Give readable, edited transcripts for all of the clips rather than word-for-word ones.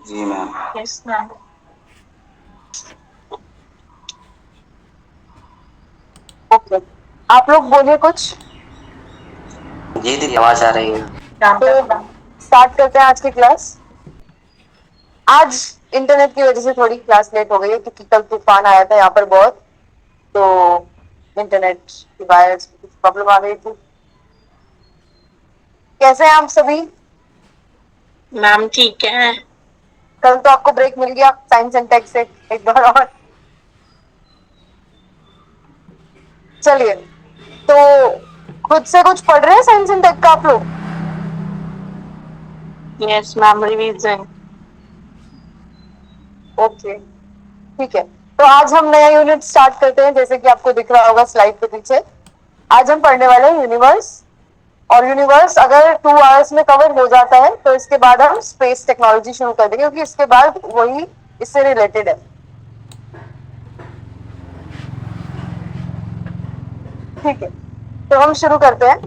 जी ma'am. Yes ma'am. Okay, आप लोग बोलिए कुछ। जी दीदी आवाज आ रही है। तो स्टार्ट करते हैं आज की क्लास। आज इंटरनेट की वजह से थोड़ी क्लास लेट हो गई है क्योंकि कल तूफान आया था यहाँ पर बहुत, तो इंटरनेट की वायर्स में कुछ प्रॉब्लम आ गई थी। कैसे हैं आप सभी? मैम ठीक है। कल तो आपको ब्रेक मिल गया साइंस एंड टेक से एक बार और। चलिए, तो खुद से कुछ पढ़ रहे हैं साइंस एंड टेक का आप लोग? Yes ma'am, revision. ओके, ठीक है। तो आज हम नया यूनिट स्टार्ट करते हैं, जैसे कि आपको दिख रहा होगा स्लाइड के पीछे। आज हम पढ़ने वाले हैं यूनिवर्स। और यूनिवर्स अगर 2 आवर्स में कवर हो जाता है तो इसके बाद हम स्पेस टेक्नोलॉजी शुरू कर देंगे, क्योंकि इसके बाद वही इससे रिलेटेड है। ठीक है, तो हम शुरू करते हैं।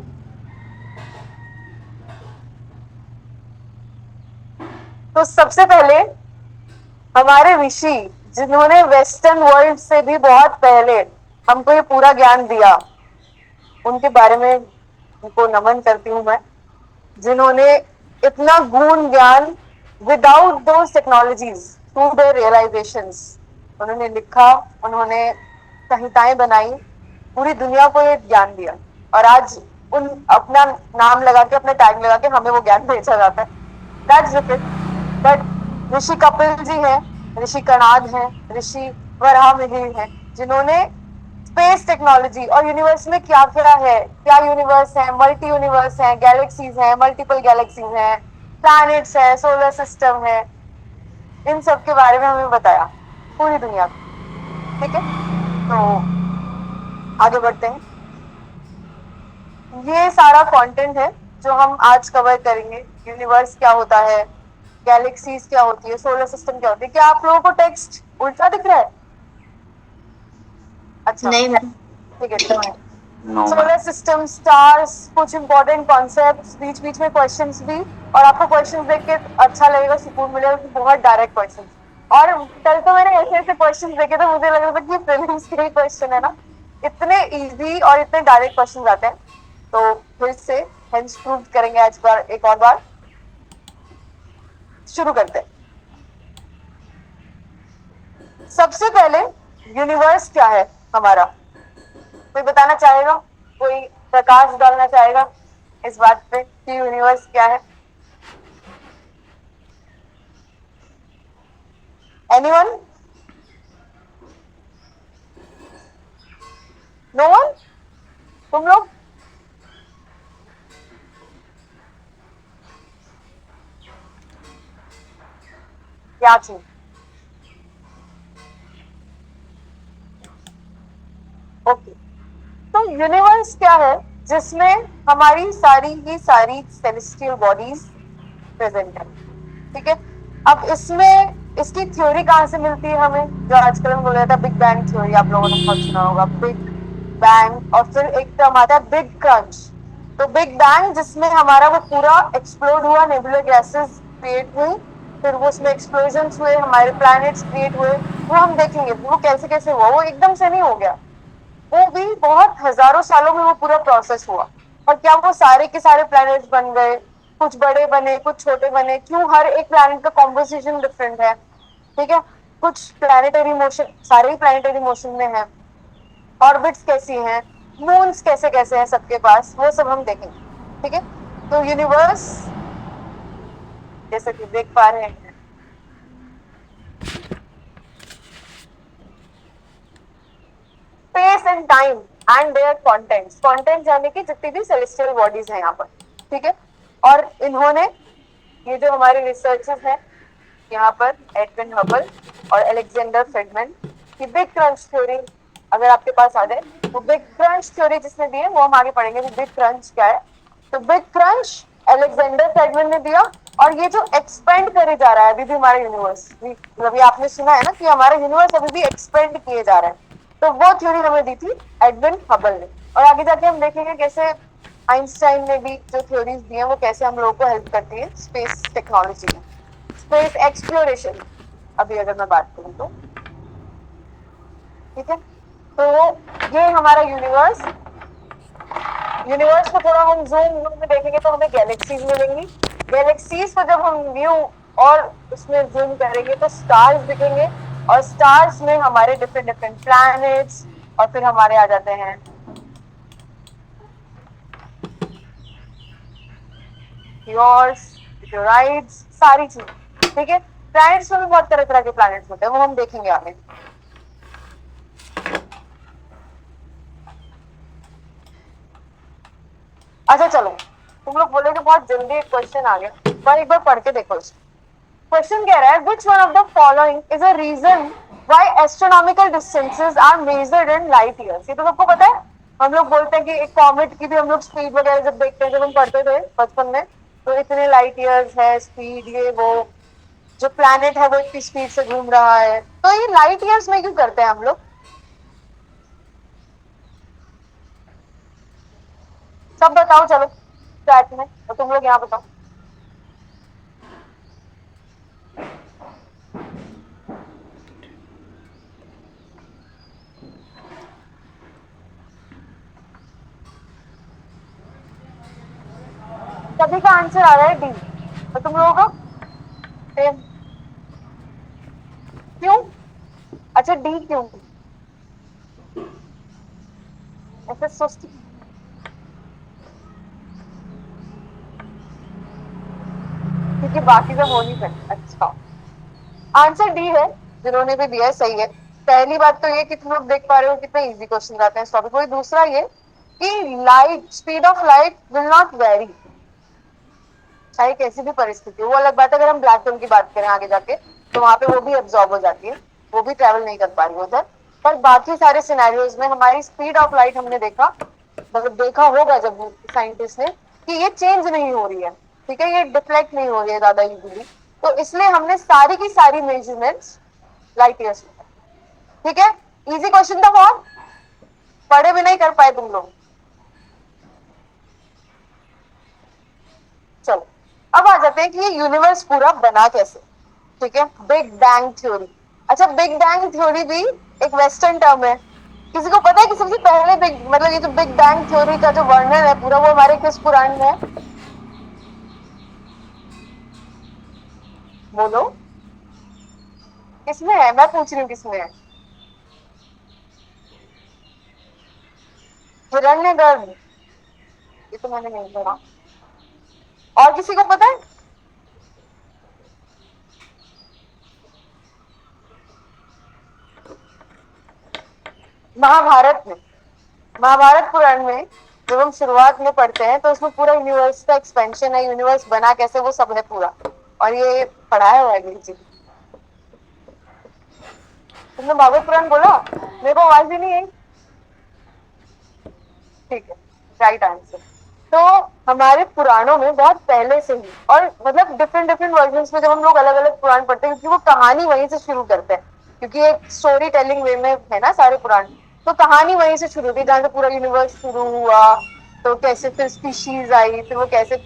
तो सबसे पहले हमारे ऋषि, जिन्होंने वेस्टर्न वर्ल्ड से भी बहुत पहले हमको ये पूरा ज्ञान दिया, उनके बारे में उनको नमन करती हूँ मैं, जिन्होंने इतना गूढ़ ज्ञान without those technologies to their realisations उन्होंने लिखा, उन्होंने संहिताएं बनाई, पूरी दुनिया को ये ज्ञान दिया। और आज उन अपना नाम लगा के, अपने टैग लगा के हमें वो ज्ञान भेजा जाता है। That's different. बट ऋषि कपिल जी हैं, ऋषि कणाद हैं, ऋषि वराहमिहिर हैं, जिन्होंने स्पेस टेक्नोलॉजी और यूनिवर्स में क्या क्या है, क्या यूनिवर्स है, मल्टी यूनिवर्स है, गैलेक्सीज हैं, मल्टीपल गैलेक्सीज हैं, प्लैनेट्स है, सोलर सिस्टम है, इन सब के बारे में हमें बताया पूरी दुनिया को। ठीक है, तो आगे बढ़ते हैं। ये सारा कंटेंट है जो हम आज कवर करेंगे। यूनिवर्स क्या होता है, गैलेक्सीज क्या होती है, सोलर सिस्टम क्या होती है। क्या आप लोगों को टेक्स्ट उल्टा दिख रहा है? अच्छा, नहीं मैम। ठीक है, ठीक है। No ma'am. Solar system, stars, कुछ इंपॉर्टेंट कॉन्सेप्ट्स, बीच बीच में क्वेश्चंस भी। और आपको क्वेश्चंस देख के अच्छा लगेगा, सुकून मिलेगा कि बहुत डायरेक्ट क्वेश्चंस। और कल तो मैंने ऐसे ऐसे क्वेश्चंस देखे थे, मुझे लग रहा था कि प्रीलिम्स के ही क्वेश्चन है ना, इतने इजी और इतने डायरेक्ट क्वेश्चन आते हैं। तो फिर से हेंस प्रूव करेंगे आज बार, एक और बार। शुरू करते हैं। सबसे पहले यूनिवर्स क्या है हमारा, कोई बताना चाहेगा? कोई प्रकाश डालना चाहेगा इस बात पे कि यूनिवर्स क्या है? एनीवन? No one? तुम लोग? क्या चीज? ओके, तो यूनिवर्स क्या है? जिसमें हमारी सारी की सारी सेलेस्टियल बॉडीज प्रेजेंट है। ठीक है, अब इसमें इसकी थ्योरी कहाँ से मिलती है हमें? जो आजकल हम बोल रहे थे बिग बैंग थ्योरी, आप लोगों ने बहुत सुना होगा। बिग बैंग, और फिर एक टर्म आता है बिग क्रंच। तो बिग बैंग जिसमें हमारा वो पूरा एक्सप्लोड हुआ, नेबुलर गैसेस क्रिएट हुई, फिर वो उसमें एक्सप्लोजन हुए, हमारे प्लैनेट्स क्रिएट हुए, वो हम देखेंगे वो कैसे कैसे हुआ। वो एकदम से नहीं हो गया, वो भी बहुत हजारों सालों में वो पूरा प्रोसेस हुआ। और क्या वो सारे के सारे प्लैनेट्स बन गए? कुछ बड़े बने, कुछ छोटे बने। क्यों? हर एक प्लैनेट का कॉम्पोजिशन डिफरेंट है। ठीक है, कुछ प्लैनेटरी मोशन, सारे ही प्लैनेटरी मोशन में है। ऑर्बिट्स कैसी हैं, मून्स कैसे कैसे हैं सबके पास, वो सब हम देखेंगे। ठीक है, तो यूनिवर्स जैसे कि देख पा रहे हैं, space and time and their contents, contents यानी कि जितनी भी सेलेस्टियल बॉडीज हैं यहाँ पर। ठीक है, और इन्होंने, ये जो हमारे रिसर्चर्स हैं यहाँ पर, एडविन हबल और अलेक्जेंडर फ्रेडमैन की बिग क्रंच थ्योरी अगर आपके पास आ जाए, तो बिग क्रंच थ्योरी जिसने दी है वो हम आगे पढ़ेंगे कि बिग क्रंच क्या है। तो बिग क्रंच अलेक्जेंडर फ्रेडमैन ने दिया। और ये जो एक्सपेंड करे जा रहा है अभी भी हमारा यूनिवर्स, अभी आपने सुना है ना कि हमारा यूनिवर्स अभी भी एक्सपेंड किए जा रहा है, तो वो थ्योरी हमें दी थी एडविन हबल ने। और आगे जाके हम देखेंगे कैसे आइंस्टाइन ने भी जो थ्योरीज दी हैं वो कैसे हम लोगों को हेल्प करती है स्पेस टेक्नोलॉजी में। स्पेस एक्सप्लोरेशन अभी अगर मैं बात करूं तो, ठीक है। तो ये हमारा यूनिवर्स, यूनिवर्स को थोड़ा हम जूम में देखेंगे तो हमें गैलेक्सीज मिलेंगी। गैलेक्सीज को जब हम व्यू और उसमें जूम करेंगे तो स्टार्स दिखेंगे, और स्टार्स में हमारे डिफरेंट डिफरेंट प्लैनेट्स, और फिर हमारे आ जाते हैं योर्स, योराइड्स, सारी चीज, ठीक है। प्लैनेट्स में भी बहुत तरह तरह के प्लैनेट्स होते हैं, वो हम देखेंगे आगे। अच्छा चलो, तुम लोग बोले कि बहुत जल्दी एक क्वेश्चन आ गया, पर एक बार पढ़ के देखो इसको। क्वेश्चन कह रहा है which one of the following is a reason why astronomical distances are measured in light years। ये तो सबको पता है, हम लोग बोलते हैं कि एक कॉमेट की भी हम लोग स्पीड वगैरह जब देखते हैं, जब हम पढ़ते थे बचपन में, तो इतने लाइट ईयर्स है स्पीड, ये वो, जो प्लैनेट है वो इतनी स्पीड से घूम रहा है। तो ये लाइट ईयर्स में क्यों करते हैं हम लोग? सब बताओ चलो चैट में, और तुम लोग यहाँ बताओ। सभी का आंसर आ रहा है डी, तो तुम लोगों का सेम क्यों? अच्छा डी क्यों? ऐसे सुस्त क्योंकि बाकी सब हो नहीं सकता। अच्छा, आंसर डी है, जिन्होंने भी दिया है सही है। पहली बात तो ये कि तुम लोग देख पा रहे हो कितने इजी क्वेश्चन आते हैं इस टॉपिक को। दूसरा ये कि light, speed of light will not very, चाहे कैसी भी परिस्थिति हो। वो अलग बात है अगर हम ब्लैक होल की बात करें आगे जाके, तो वहां पे वो भी एब्जॉर्ब हो जाती है, वो भी ट्रेवल नहीं कर पा रही उधर। पर बाकी सारे सिनेरियोज में हमारी स्पीड ऑफ लाइट हमने देखा, मतलब देखा होगा जब साइंटिस्ट ने, कि ये चेंज नहीं हो रही है, ठीक है, ये डिफ्लेक्ट नहीं हो रही है ज्यादा इजीली। तो इसलिए हमने सारी की सारी मेजरमेंट्स लाइट ईयर्स, ठीक है। इजी क्वेश्चन था बहुत, पढ़े भी नहीं कर पाए तुम लोग। चलो अब आ जाते हैं कि ये यूनिवर्स पूरा बना कैसे, ठीक है। Big bang theory. अच्छा, बिग बैंग थ्योरी भी एक वेस्टर्न टर्म है। किसी को पता है कि सबसे पहले बिग, मतलब ये जो बिग बैंग थ्योरी का जो वर्णन है पूरा, वो हमारे किस पुराण में है? बोलो किसमें है, मैं पूछ रही हूँ किसमें है? हिरण्यगर्भ, ये तो मैंने नहीं पढ़ा। और किसी को पता है? महाभारत में, महाभारत पुराण में जब हम शुरुआत में पढ़ते हैं तो उसमें पूरा यूनिवर्स का एक्सपेंशन है, यूनिवर्स बना कैसे, वो सब है पूरा, और ये पढ़ाया हुआ है गुरु जी। तुमने भागवत पुराण बोला, मेरे को आवाज भी नहीं आई। ठीक है, राइट आंसर। तो हमारे पुराणों में बहुत पहले से ही, और मतलब डिफरेंट डिफरेंट वर्जन्स में जब हम लोग अलग अलग पुराण पढ़ते हैं, क्योंकि वो कहानी वहीं से शुरू करते हैं, क्योंकि एक स्टोरी टेलिंग वे में है ना सारे पुराण, तो कहानी वहीं से शुरू हुई जहाँ से पूरा यूनिवर्स शुरू हुआ। तो कैसे फिर स्पीशीज आई, फिर वो कैसे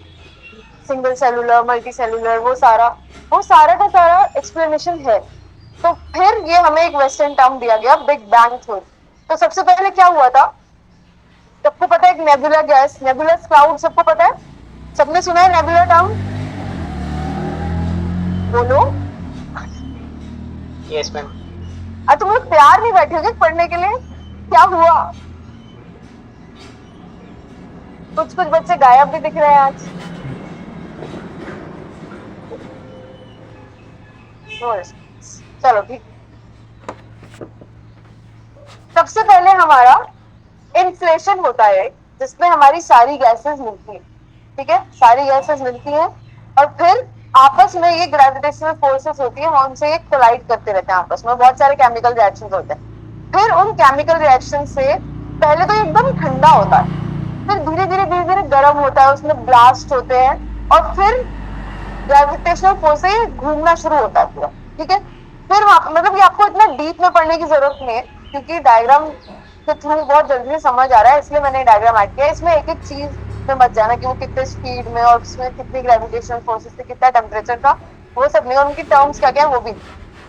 सिंगल सेलुलर, मल्टी सेलुलर, वो सारा का सारा एक्सप्लेनेशन है। तो फिर ये हमें एक वेस्टर्न टर्म दिया गया, बिग बैंग थ्योरी। तो सबसे पहले क्या हुआ था, सबको पता है, एक नेबुला गैस, नेबुलस क्लाउड, सबको पता है, सबने सुना है नेबुला टर्म? बोलो। Yes ma'am. तुम लोग तैयार नहीं बैठे हो पढ़ने के लिए? क्या हुआ? कुछ कुछ बच्चे गायब भी दिख रहे हैं आज। चलो ठीक। सबसे पहले हमारा इन्फ्लेशन होता है, जिसमें हमारी सारी गैसेस मिलती है, ठीक है, सारी गैसेस मिलती हैं, और फिर आपस में ये ग्रेविटेशनल फोर्सेस होती है, उनसे ये कोलाइड करते रहते हैं आपस में, बहुत सारे केमिकल रिएक्शन होते हैं। फिर उन केमिकल रिएक्शन से पहले तो एकदम ठंडा होता है, फिर धीरे धीरे गर्म होता है, उसमें ब्लास्ट होते हैं, और फिर ग्रेविटेशनल फोर्स से घूमना शुरू होता है पूरा, ठीक है। फिर मतलब ये आपको इतना डीप में पढ़ने की जरूरत नहीं है, क्योंकि डायग्राम के थ्रू बहुत जल्दी से समझ आ रहा है, इसलिए मैंने डायग्राम ऐड किया। इसमें एक चीज में मत जाना कि वो कितने स्पीड में और उसमें कितनी ग्रेविटेशनल फोर्सेस से, कितना टेम्परेचर था, वो सब नहीं, और उनकी टर्म्स क्या क्या है वो भी नहीं।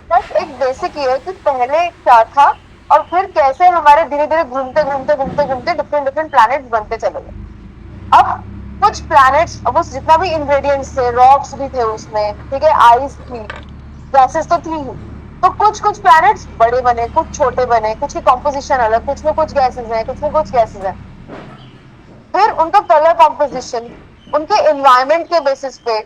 बस एक बेसिक ये है कि पहले क्या था और फिर कैसे हमारे धीरे धीरे घूमते घूमते घूमते घूमते डिफरेंट डिफरेंट प्लैनेट्स बनते चले गए। अब कुछ प्लैनेट्स, अब उस जितना भी इंग्रेडिएंट्स थे, रॉक्स भी थे उसमें, ठीक है, आइस थी, गैसेस तो थी ही, तो कुछ कुछ प्लैनेट्स बड़े बने, कुछ छोटे बने, कुछ की कॉम्पोजिशन अलग, कुछ में कुछ गैसेस हैं, कुछ में कुछ गैसेस हैं। फिर उनका कलर कॉम्पोजिशन, उनके एनवायरनमेंट के बेसिस पे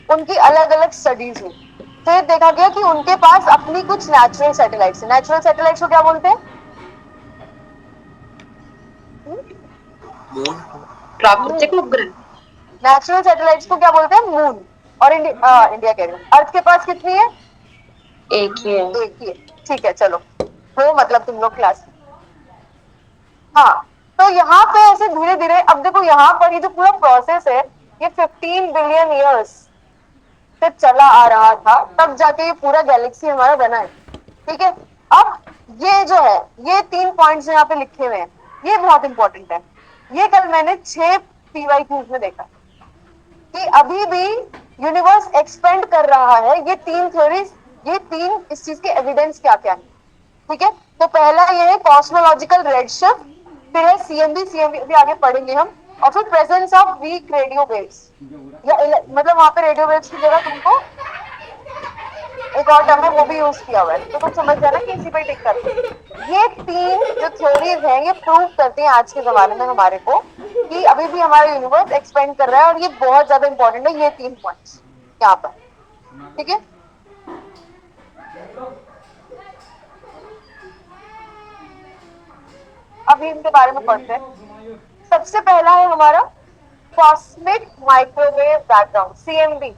उनकी अलग अलग स्टडीज हुई। फिर देखा गया कि उनके पास अपनी कुछ नेचुरल सैटेलाइट्स है। नेचुरल सैटेलाइट्स को क्या बोलते हैं? प्राकृतिक उपग्रह। नेचुरल सैटेलाइट्स को क्या बोलते हैं? मून। और इंडिया कह रही हूँ, अर्थ के पास कितनी है? एक ही है। एक ही है। ठीक है, चलो, हो मतलब तुम लोग क्लास। हाँ, तो यहाँ पे ऐसे धीरे धीरे, अब देखो यहाँ पर ये जो पूरा प्रोसेस है, ये 15 बिलियन ईयर्स से चला आ रहा था, तब जाके ये पूरा गैलेक्सी हमारा बना है। ठीक है, अब ये जो है, ये 3 पॉइंट्स यहाँ पे लिखे हुए हैं, ये बहुत इंपॉर्टेंट है। ये कल मैंने 6 PYQs में देखा कि अभी भी यूनिवर्स एक्सपेंड कर रहा है। ये 3 थ्योरीज, ये 3 इस चीज के एविडेंस क्या क्या है। ठीक है, तो पहला ये है कॉस्मोलॉजिकल रेडशिफ्ट, फिर है सीएमबी, सीएमबी भी आगे पढ़ेंगे हम, और फिर presence of weak radio waves, या मतलब वहां पे रेडियो वेव्स की जगह तुमको एक और टर्म है वो भी यूज किया हुआ है, तो तुम समझ जाना कि इसी पे टिक करते हैं। ये 3 जो थ्योरीज हैं ये प्रूव करती हैं आज के जमाने में हमारे को कि अभी भी हमारा यूनिवर्स एक्सपेंड कर रहा है, और ये बहुत ज्यादा इंपॉर्टेंट है, ये 3 पॉइंट्स यहाँ पर। ठीक है, अभी इनके बारे में पढ़ते हैं। सबसे पहला है हमारा कॉस्मिक माइक्रोवेव बैकग्राउंड, CMB।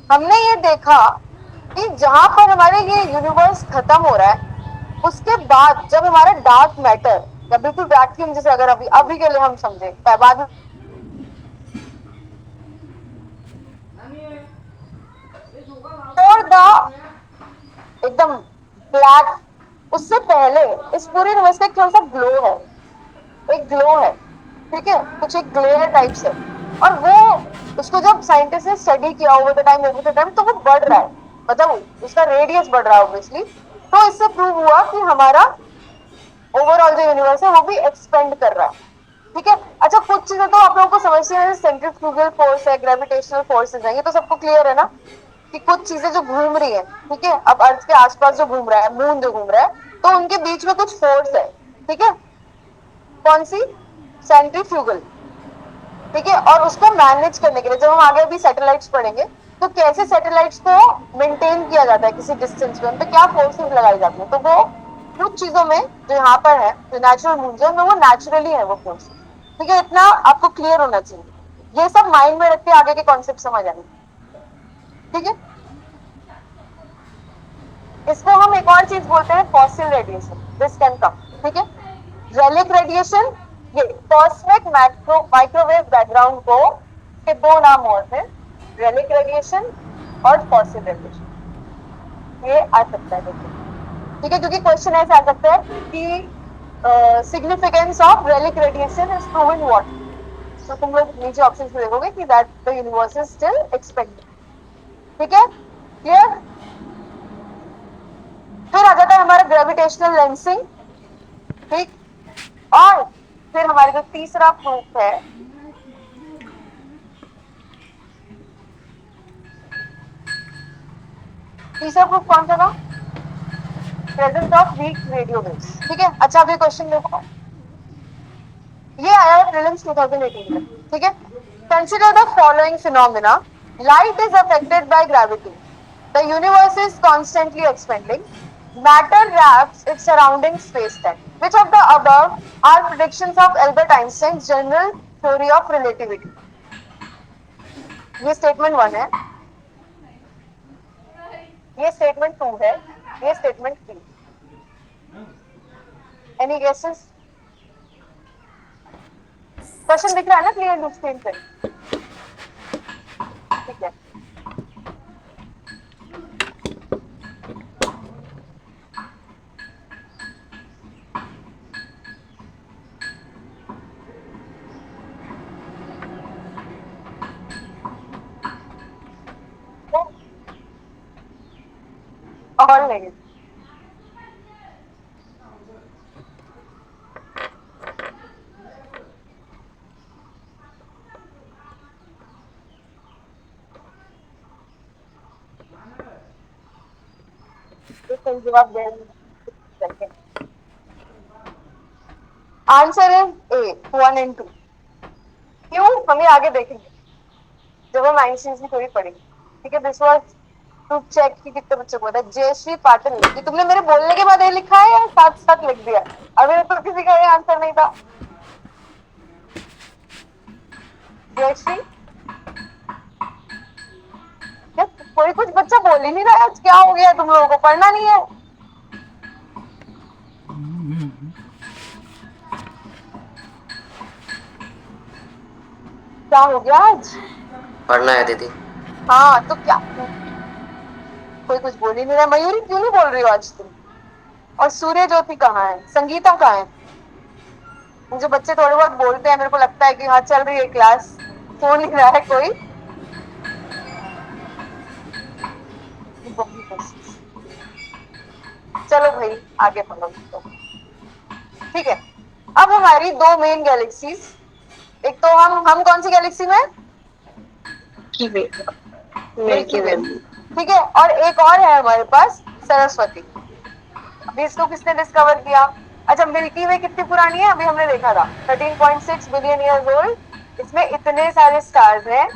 हमने ये देखा कि जहां पर हमारे ये यूनिवर्स खत्म हो रहा है, उसके बाद जब हमारा डार्क मैटर, या बिल्कुल वैक्यूम, जैसे अगर अभी अभी के लिए हम समझे, बाद में एकदम ब्लैक, उससे पहले इस पूरे यूनिवर्स का एक थोड़ा सा ग्लो है, एक ग्लो है, ठीक है, कुछ एक ग्लेयर टाइप से, और वो उसको जब साइंटिस्ट ने स्टडी किया ओवर द टाइम तो वो बढ़ रहा है, मतलब उसका रेडियस बढ़ रहा है ऑब्वियसली। तो इससे प्रूव हुआ कि हमारा ओवरऑल जो यूनिवर्स है वो भी एक्सपेंड कर रहा है। ठीक है, अच्छा, कुछ चीजें तो आप लोगों को समझती है, सेंट्रीफ्यूगल फोर्स है, ग्रेविटेशनल फोर्सेस है, ये तो सबको क्लियर है ना, कि कुछ चीजें जो घूम रही है, ठीक है, अब अर्थ के आसपास जो घूम रहा है, मून जो घूम रहा है, तो उनके बीच में कुछ फोर्स है। ठीक है, कौन सी? सेंट्रीफ्यूगल। ठीक है, और उसको मैनेज करने के लिए जब हम आगे भी सैटेलाइट्स पढ़ेंगे, तो कैसे सैटेलाइट्स को मेंटेन किया जाता है किसी डिस्टेंस पे, उन पे क्या फोर्सेस लगाई जाती है, तो वो कुछ चीजों में जो यहाँ पर है, जो नेचुरल मून है, वो नेचुरली है वो फोर्स। ठीक है, इतना आपको क्लियर होना चाहिए, ये सब माइंड में रख के आगे के कॉन्सेप्ट समझ आएंगे। ठीक है, इसको हम एक और चीज बोलते हैं fossil radiation, this can come. ठीक है, रेलिक रेडिएशन, ये कॉस्मिक माइक्रोवेव बैकग्राउंड को के 2 नाम और हैं, रेलिक रेडिएशन और फॉसिल रेडिएशन। ये आ सकता है देखिए, ठीक है, क्योंकि क्वेश्चन ऐसे आ सकता है कि significance of relic radiation is proven what, तो तुम लोग नीचे ऑप्शंस में देखोगे कि that the universe is still expanding. ठीक है, क्लियर। फिर आ जाता है हमारा ग्रेविटेशनल लेंसिंग। ठीक, और फिर हमारे जो तीसरा प्रूफ है, तीसरा प्रूफ कौन सा था? Presence of weak radio waves. ठीक है, अच्छा अभी क्वेश्चन देखो, ये आया है प्रीलिम्स 2018 में। ठीक है, consider the following phenomena, light is affected by gravity, the universe is constantly expanding, matter wraps its surrounding space-time. Which of the above are predictions of Albert Einstein's general theory of relativity? ये statement 1 है, ये statement 2 है, ये statement 3। Any guesses? Question दिख रहा है ना clear screen पे? ठीक है, और नहीं। तो सही जवाब दे रहे हैं। Answer is a 1 and 2। क्यों, हमें आगे देखेंगे जब हम आइंस्टीन की थ्योरी पढ़ेंगे। ठीक है, दिस वाज टू चेक कि कितने बच्चों को पता है। जयश्री पाटिल, ये तुमने मेरे बोलने के बाद ये लिखा है या साथ साथ लिख दिया? अभी तो किसी का ये आंसर नहीं था। जयश्री, क्या कोई कुछ बच्चा बोल ही नहीं रहा है? क्या हो गया, तुम लोगों को पढ़ना नहीं है? क्या हो गया आज? पढ़ना है दीदी। हाँ तो क्या, कोई कुछ बोल ही नहीं रहा। मयूरी क्यों नहीं बोल रही हो आज तुम? और सूर्य ज्योति कहाँ है? संगीता कहाँ है? मुझे बच्चे थोड़े बहुत बोलते हैं, मेरे को लगता है कि हाँ चल रही है क्लास, फोन नहीं रहा है कोई। चलो भाई आगे पढ़ो तो। ठीक है, अब हमारी दो मेन गैलेक्सीज, एक तो हम कौन सी गैलेक्सी में? मिल्की वे। ठीक है, और एक और है हमारे पास, सरस्वती। अभी इसको किसने डिस्कवर किया? अच्छा, मिल्की वे कितनी पुरानी है? अभी हमने देखा था 13.6 बिलियन ईयर्स ओल्ड। इसमें इतने सारे स्टार्स हैं,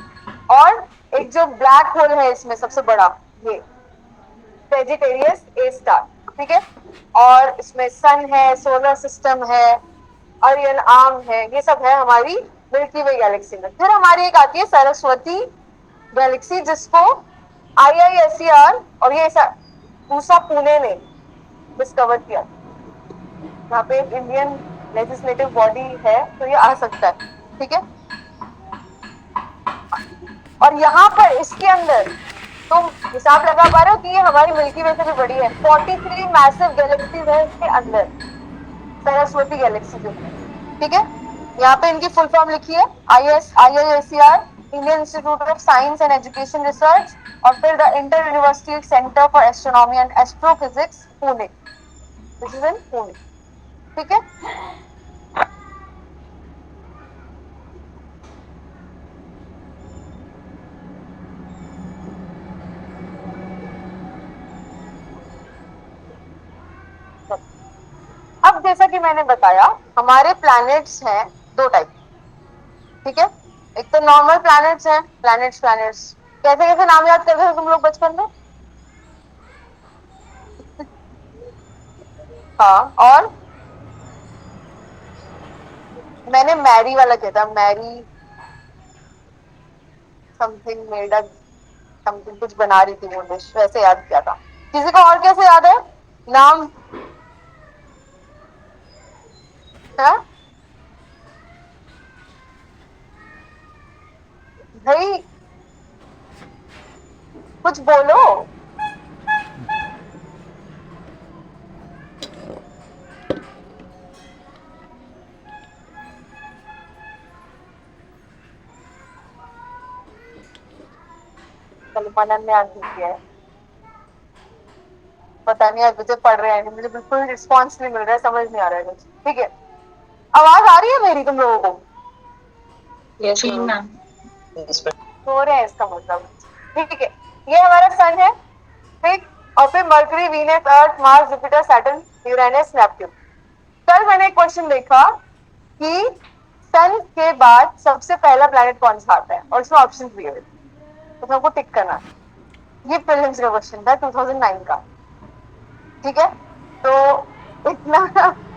और एक जो ब्लैक होल है इसमें सबसे बड़ा, ये सेजिटेरियस ए स्टार। ठीक है, और इसमें सन है, सोलर सिस्टम है, अरियन आर्म है, ये सब है हमारी मिल्की वे गैलेक्सी में। फिर हमारी एक आती है सरस्वती गैलेक्सी, जिसको IISER और ये पूसा पुणे ने डिस्कवर किया। यहाँ पे एक इंडियन लेजिस्लेटिव बॉडी है, तो ये आ सकता है। ठीक है, और यहाँ पर इसके अंदर तुम हिसाब लगा पा रहे हो कि ये हमारी मिल्की वे से भी बड़ी है। 43 मैसिव गैलेक्सीज है इसके अंदर, सरस्वती गैलेक्सी जो है। ठीक है, यहाँ पे इनकी फुल फॉर्म लिखी है, IISER, Indian institute of science and education research, और फिर the inter university centre for astronomy and astrophysics Pune, this is in Pune. ठीक है, अब जैसा कि मैंने बताया, हमारे प्लैनेट्स हैं दो टाइप। ठीक है, एक तो नॉर्मल प्लैनेट्स हैं, प्लैनेट्स कैसे कैसे नाम याद करते थे तुम लोग बचपन में? हाँ, और मैंने मैरी वाला किया था, Mary something made a something, कुछ बना रही थी वो डिश, वैसे याद किया था। किसी को और कैसे याद है नाम? है भाई, कुछ बोलो। मनन ने आंसर किया है, पता नहीं आज मुझे पढ़ रहे हैं, मुझे बिल्कुल रिस्पॉन्स नहीं मिल रहा है, समझ नहीं आ रहा है कुछ। ठीक है, आवाज आ रही है मेरी तुम लोगों को? Yes ma'am. हो रहे हैं इसका मतलब। ठीक है, ये हमारा सन है। ठीक, और फिर Mercury, Venus, Earth, Mars, Jupiter, Saturn, Uranus, Neptune. कल मैंने एक क्वेश्चन देखा कि सन के बाद सबसे पहला प्लैनेट कौन सा आता है, और इसमें ऑप्शन दिए हुए थे, तो सबको टिक करना है। ये प्रीलिम्स का क्वेश्चन था 2009 का। ठीक है, तो इतना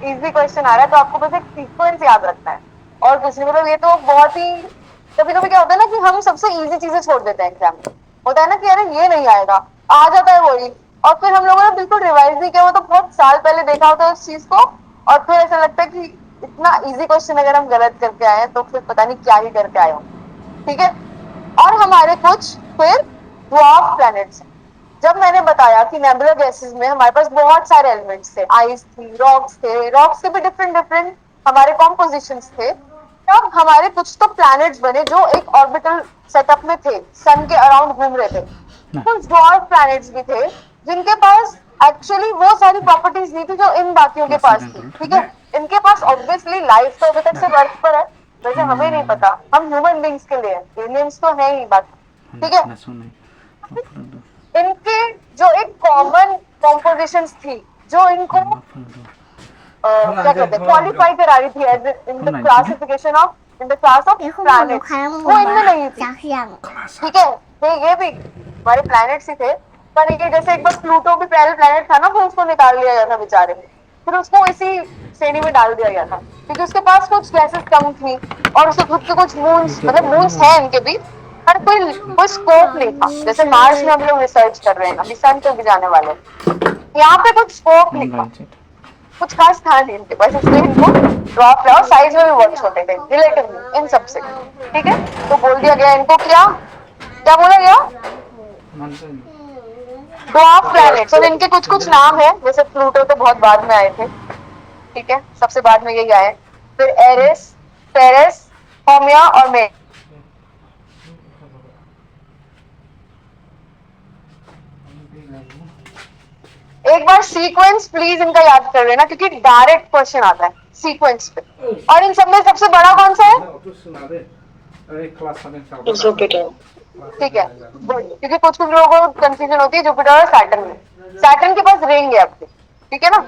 इजी क्वेश्चन आ रहा है, तो आपको बस एक सीक्वेंस याद रखना है, और कुछ नहीं। मतलब ये तो बहुत ही, कभी कभी क्या होता है ना कि हम सबसे इजी चीजें छोड़ देते हैं एग्जाम में। होता है ना कि अरे ये नहीं आएगा, आ जाता है वही, और फिर हम लोगों ने बिल्कुल रिवाइज नहीं किया, वो तो बहुत साल पहले देखा होता है उस चीज को, और फिर ऐसा लगता है कि इतना इजी क्वेश्चन अगर हम गलत करके आए तो फिर पता नहीं क्या ही करके आए हों। ठीक है, और हमारे कुछ फिर ड्वार्फ प्लैनेट्स हैं। जब मैंने बताया कि नेबुलर गैसेस में हमारे पास बहुत सारे एलिमेंट्स थे, आइस थी, रॉक्स के भी डिफरेंट डिफरेंट हमारे कॉम्पोजिशंस थे, तब हमारे कुछ तो प्लैनेट्स बने जो एक ऑर्बिटल सेटअप में थे, सन के अराउंड घूम रहे थे। कुछ ड्वार्फ प्लैनेट्स भी थे जिनके पास एक्चुअली वो सारी प्रॉपर्टीज नहीं थी जो इन बाकियों के पास थी। ठीक है, इनके पास ऑब्वियसली लाइफ तो अभी तक सिर्फ अर्थ पर है, वैसे हमें नहीं पता, हम ह्यूमन बींग्स के लिए, एलियंस तो है ही बात। ठीक है, इनके जो एक कॉमन कॉम्पोजिशंस थी जो इनको क्या कहते हैं क्वालिफाई करा रही थी as in the classification of in the class of planets, वो इनमें नहीं थी। ठीक है, तो ये भी हमारे प्लैनेट्स ही थे, पर ये जैसे एक बार प्लूटो भी पहले प्लैनेट था ना, वो उसको निकाल लिया गया था बेचारे, फिर उसको इसी श्रेणी में डाल दिया गया था क्योंकि उसके पास कुछ गैसेस कम थी और उसके खुद के कुछ मून्स, मतलब मून्स हैं इनके भी, पर कोई स्कोप नहीं था। जैसे मार्स में हम लोग रिसर्च कर रहे हैं, अभी सन पे भी जाने वाले हैं, यहाँ पे कुछ स्कोप नहीं था, कुछ खास था नहीं इनके पास, इसलिए इनको ड्रॉप किया और साइज में भी बहुत छोटे थे रिलेटिवली इन सबसे। ठीक है, तो बोल दिया गया इनको क्या क्या बोला गया, ड्वार्फ प्लैनेट्स। और इनके कुछ कुछ नाम है, जैसे प्लूटो तो बहुत बाद में आए थे, ठीक है, सबसे बाद में यही आए, फिर एरिस, टेरेस, होमिया और मे। एक बार सीक्वेंस प्लीज इनका याद कर लेना क्योंकि डायरेक्ट क्वेश्चन आता है सीक्वेंस पे। और इन सब में सबसे बड़ा कौन सा है? जुपिटर। ठीक है, क्योंकि कुछ कुछ लोगों को कंफ्यूजन होती है जुपिटर और सैटर्न में। सैटर्न के पास रिंग है आपकी, ठीक है ना।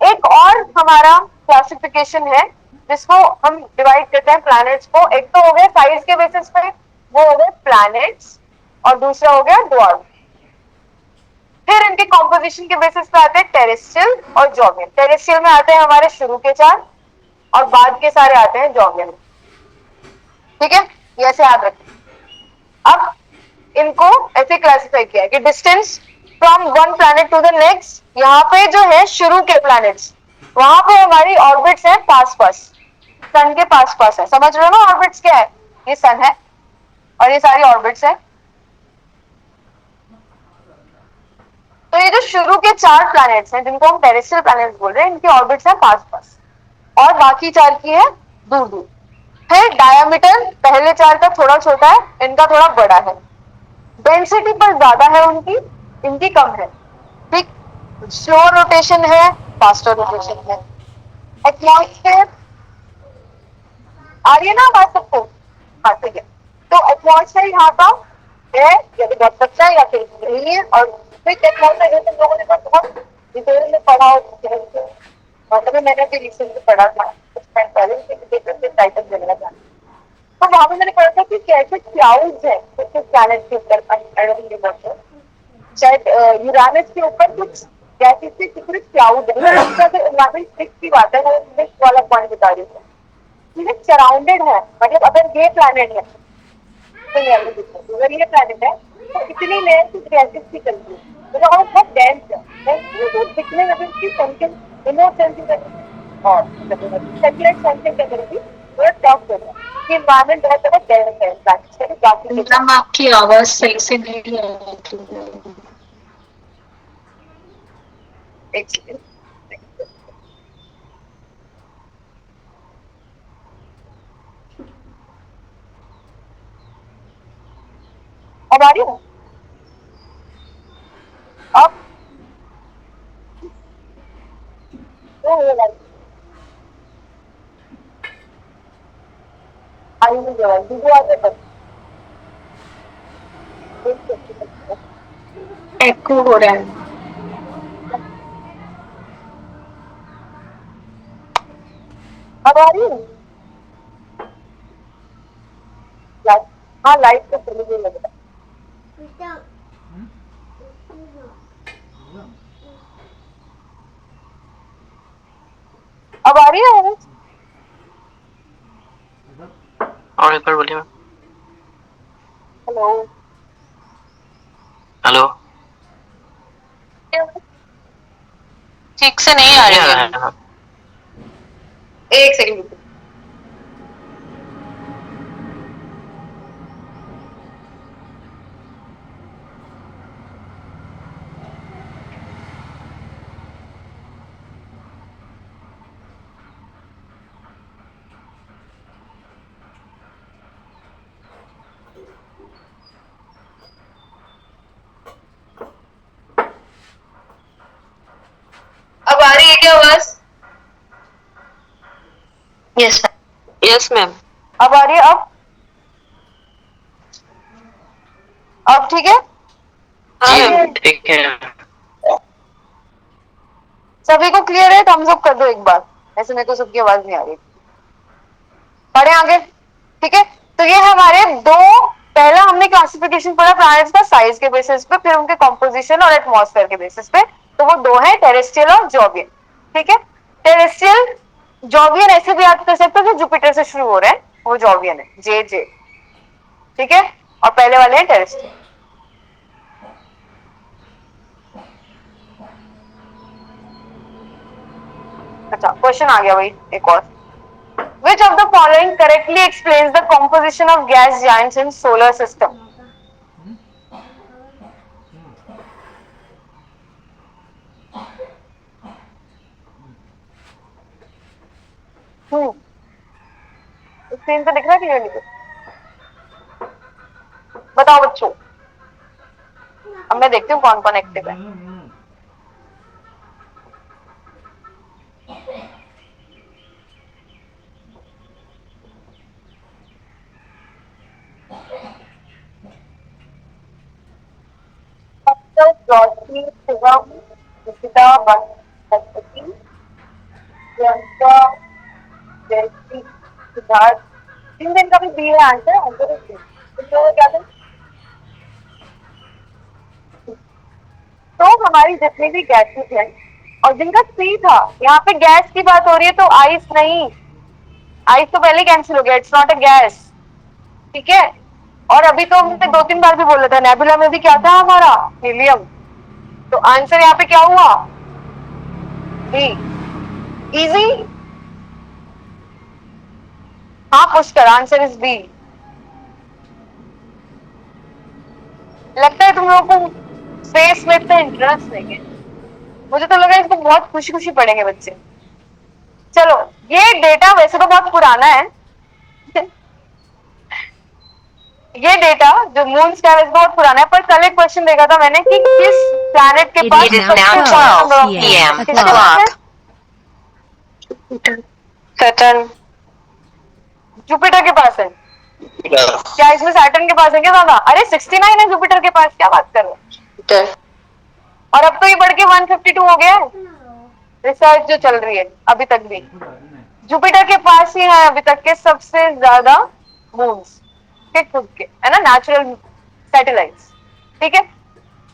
एक और हमारा क्लासिफिकेशन है जिसको हम डिवाइड करते हैं प्लैनेट्स को। एक तो हो गया साइज के बेसिस पे, वो हो गए प्लैनेट्स, और दूसरा हो गया ड्वार्फ। फिर इनके कॉम्पोजिशन के बेसिस पे आते हैं टेरेस्ट्रियल और जॉवियन। टेरेस्ट्रियल में आते हैं हमारे शुरू के 4 और बाद के सारे आते हैं जॉवियन। ठीक है, ये ऐसे याद रखें। अब इनको ऐसे क्लासिफाई किया है कि distance from one planet to the next, यहाँ पे जो है शुरू के प्लैनेट्स, वहां पे हमारी ऑर्बिट्स हैं पास पास, सन के पास पास है। समझ रहे हो ना ऑर्बिट्स क्या है? ये सन है और ये सारी ऑर्बिट्स है। तो ये जो शुरू के 4 प्लैनेट्स हैं जिनको हम टेरेस्ट्रियल प्लैनेट्स बोल रहे हैं, इनकी ऑर्बिट्स हैं पास पास और बाकी 4 की है दूर दूर। फिर डायमीटर पहले 4 का थोड़ा छोटा है, इनका थोड़ा बड़ा है। डेंसिटी पर ज्यादा है उनकी, इनकी कम है। ठीक, स्लो रोटेशन है, फास्टर रोटेशन है। एटमॉस्फेयर आ रही है ना बात सबको? हाँ ठीक है। तो एटमॉस्फेयर यहाँ का है, यदि बहुत बच्चा है या फिर नहीं है। और फिर एटमॉस्फेयर जैसे लोगों ने बहुत डिटेल में पढ़ा हो, मतलब मैंने भी रिसेंटली पढ़ा था कुछ टाइम पहले, टाइटल मिलना था, तो वहां पे मैंने पढ़ा था कि कैसे क्लाउड्स है कुछ प्लैनेट के ऊपर, शायद यूरानस के ऊपर कुछ गैसेस के कितने क्लाउड है। एनवायरमेंट की बात है, वो वाला पॉइंट बता रही हूँ। सराउंडेड है, मतलब अगर ये प्लैनेट है तो अगर ये प्लैनेट है तो इतनी लेयर की गैसेस की चलती है, मतलब और बहुत डेंस है, तो दिखने में उसकी सेंसिंग, रिमोट सेंसिंग और सैटेलाइट सेंसिंग करके थोड़ा टफ होता है कि एनवायरमेंट बहुत ज्यादा डेंस है प्लैनेट से बाकी। मैम आपकी आवाज सही से नहीं आ रही। एक सेकंड, अब आ रही है? अब एको हो रहा है। अब आ रही है? हाँ लाइट तो चली गई लग रहा है। अब आ रही है? और एक बार बोलिए मैम। हेलो हेलो, ठीक से नहीं आ रही है। एक सेकंड, यस यस मैम। अब आ रही है? अब ठीक है? हाँ मैम ठीक है। सभी को क्लियर है? थम्स अप कर दो एक बार, ऐसे मेरे को सबकी आवाज नहीं आ रही। पढ़े आगे, ठीक है? तो ये हमारे दो, पहला हमने क्लासिफिकेशन पढ़ा प्लैनेट्स का साइज के बेसिस पे, फिर उनके कॉम्पोजिशन और एटमॉस्फेयर के बेसिस पे। तो वो दो है, टेरेस्ट्रियल और जॉवियन, ठीक है? टेरेस्ट्रियल जॉवियन ऐसे भी याद कर सकते हो जो जुपिटर से शुरू हो रहे हैं, वो जॉवियन है, जे जे, ठीक है? और पहले वाले हैं टेरेस्ट्रियल। अच्छा, क्वेश्चन आ गया भाई एक और। Which of the following correctly explains the composition of gas giants in solar system? Screen पे दिख रहा है क्लियरली? बताओ बच्चों, अब मैं देखती हूँ कौन कौन एक्टिव है। रोशनी, शिवम, निकिता, सरस्वती, प्रियंका, जयश्री, सिद्धार्थ। 3 दिन का भी बी है आंसर, आंसर इज बी। तो क्या था? तो हमारी जितनी भी गैसेस हैं और जिनका सी था, यहाँ पे गैस की बात हो रही है तो आइस नहीं, आइस तो पहले कैंसिल हो गया, इट्स नॉट अ गैस, ठीक है? और अभी तो हमने 2-3 बार भी बोला था, नेबुला में भी क्या था हमारा, हीलियम। तो आंसर यहाँ पे क्या हुआ? बी। इजी? हाँ पुश कर, आंसर इज बी। लगता है तुम लोगों को स्पेस में इतना इंटरेस्ट नहीं है, मुझे तो लगा इसको बहुत खुशी खुशी पढ़ेंगे बच्चे। चलो, ये डेटा वैसे तो बहुत पुराना है ये डेटा जो मून स्टार बहुत पुराना है, पर कल एक क्वेश्चन देखा था मैंने कि किस प्लैनेट के पास सैटर्न। जुपिटर के पास है। क्या इसमें सैटर्न के पास है क्या ज्यादा? अरे 69 है जुपिटर के पास, क्या बात कर रहे हो? और अब तो ये बढ़ के 152 हो गया है, रिसर्च जो चल रही है अभी तक भी। जुपिटर के पास ही है अभी तक के सबसे ज्यादा मून्स के खुद के, है ना, नेचुरल सैटेलाइट्स, ठीक है?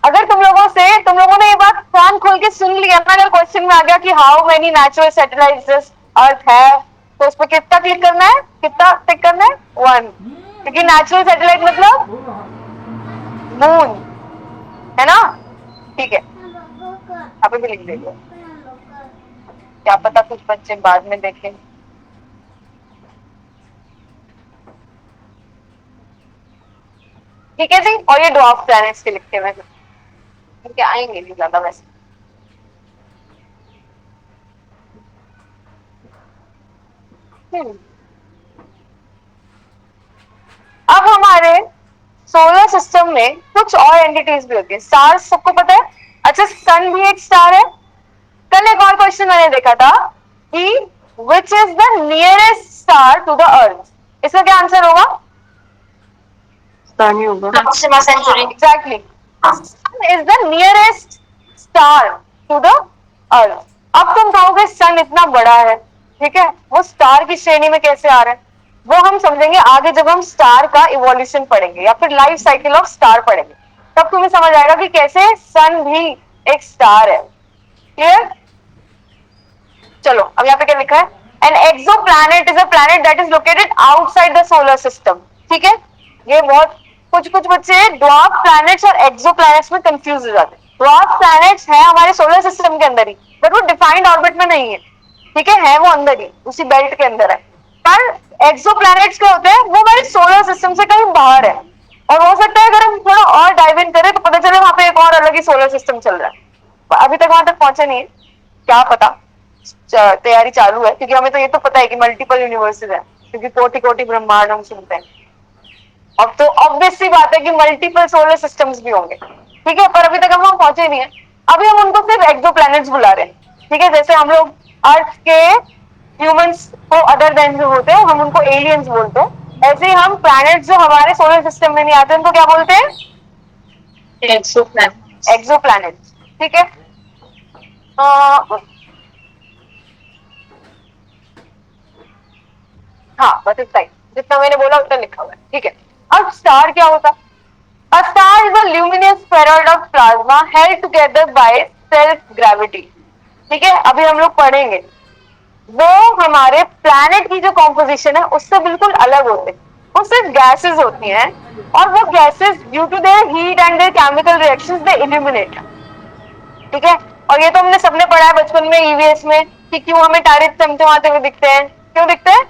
अगर तुम लोगों ने ये बात कान खोल के सुन लिया ना, अगर क्वेश्चन में आ गया कि हाउ मेनी नेचुरल सैटेलाइट्स अर्थ है, तो उस पर कितना क्लिक करना है, कितना टिक करना है? 1, क्योंकि नेचुरल सैटेलाइट मतलब मून, है ना? ठीक है, आप भी लिख देंगे, क्या पता कुछ बच्चे बाद में देखें। ठीक है जी, और ये ड्वार्फ प्लैनेट्स के लिखे हुए हैं, ठीक है, आएंगे नहीं ज्यादा वैसे। अब हमारे सोलर सिस्टम में कुछ और एंटिटीज भी होती है। स्टार्स सबको पता है, अच्छा सन भी एक स्टार है। कल एक और क्वेश्चन मैंने देखा था कि which is the nearest star to the earth, इसका क्या आंसर होगा? सन ही होगा। Proxima Centauri. Exactly, sun is the nearest star to the earth. अब तुम कहोगे सन इतना बड़ा है, ठीक है, वो स्टार की श्रेणी में कैसे आ रहा है? वो हम समझेंगे आगे जब हम स्टार का इवोल्यूशन पढ़ेंगे या फिर लाइफ साइकिल ऑफ स्टार पढ़ेंगे, तब तुम्हें समझ आएगा कि कैसे सन भी एक स्टार है। क्लियर? चलो, अब यहाँ पे क्या लिखा है? An exoplanet is a planet that is located outside the solar system, ठीक है? ये बहुत कुछ बच्चे ड्वार्फ प्लैनेट्स और एक्सोप्लैनेट्स में कंफ्यूज हो जाते हैं। ड्वार्फ प्लैनेट्स है हमारे सोलर सिस्टम के अंदर ही, बट वो डिफाइंड ऑर्बिट में नहीं है, ठीक है वो अंदर ही उसी बेल्ट के अंदर है। पर एक्सोप्लैनेट्स क्या होते हैं, वो हमारे सोलर सिस्टम से कहीं बाहर है, और हो सकता है अगर हम थोड़ा और डाइव इन करें तो पता चले वहां पे एक और अलग ही सोलर सिस्टम चल रहा है। अभी तक वहां तक पहुंचे नहीं है, क्या पता, तैयारी चालू है, क्योंकि हमें तो ये तो पता है कि मल्टीपल यूनिवर्सेस है, क्योंकि कोटि कोटि ब्रह्मांड हम सुनते हैं। अब तो ऑब्वियस सी बात है कि मल्टीपल सोलर सिस्टम्स भी होंगे, ठीक है, पर अभी तक हम वहां पहुंचे नहीं है। अभी हम उनको सिर्फ एक्सोप्लैनेट्स बुला रहे हैं, ठीक है? जैसे हम लोग अर्थ के ह्यूमंस को अदर देन जो होते हैं हम उनको एलियंस बोलते हैं। ऐसे ही हम प्लैनेट जो हमारे सोलर सिस्टम में नहीं आते उनको क्या बोलते हैं? एक्सोप्लैनेट्स। एक्सो प्लैनेट। ठीक है। हाँ बस इतना ही, जितना मैंने बोला उतना लिखा हुआ है। ठीक है। अब स्टार क्या होता है? A star is a luminous spheroid of plasma held together by self gravity। ठीक है। अभी हम लोग पढ़ेंगे वो हमारे प्लैनेट की जो कॉम्पोजिशन है उससे बिल्कुल अलग होते हैं। वो सिर्फ गैसेस होती हैं और वो gases due to their heat and their chemical reactions they illuminate. ठीक है। और ये तो हमने सबने पढ़ा है बचपन में ईवीएस में कि क्यों हमें तारे चमचमाते हुए दिखते हैं। क्यों दिखते हैं?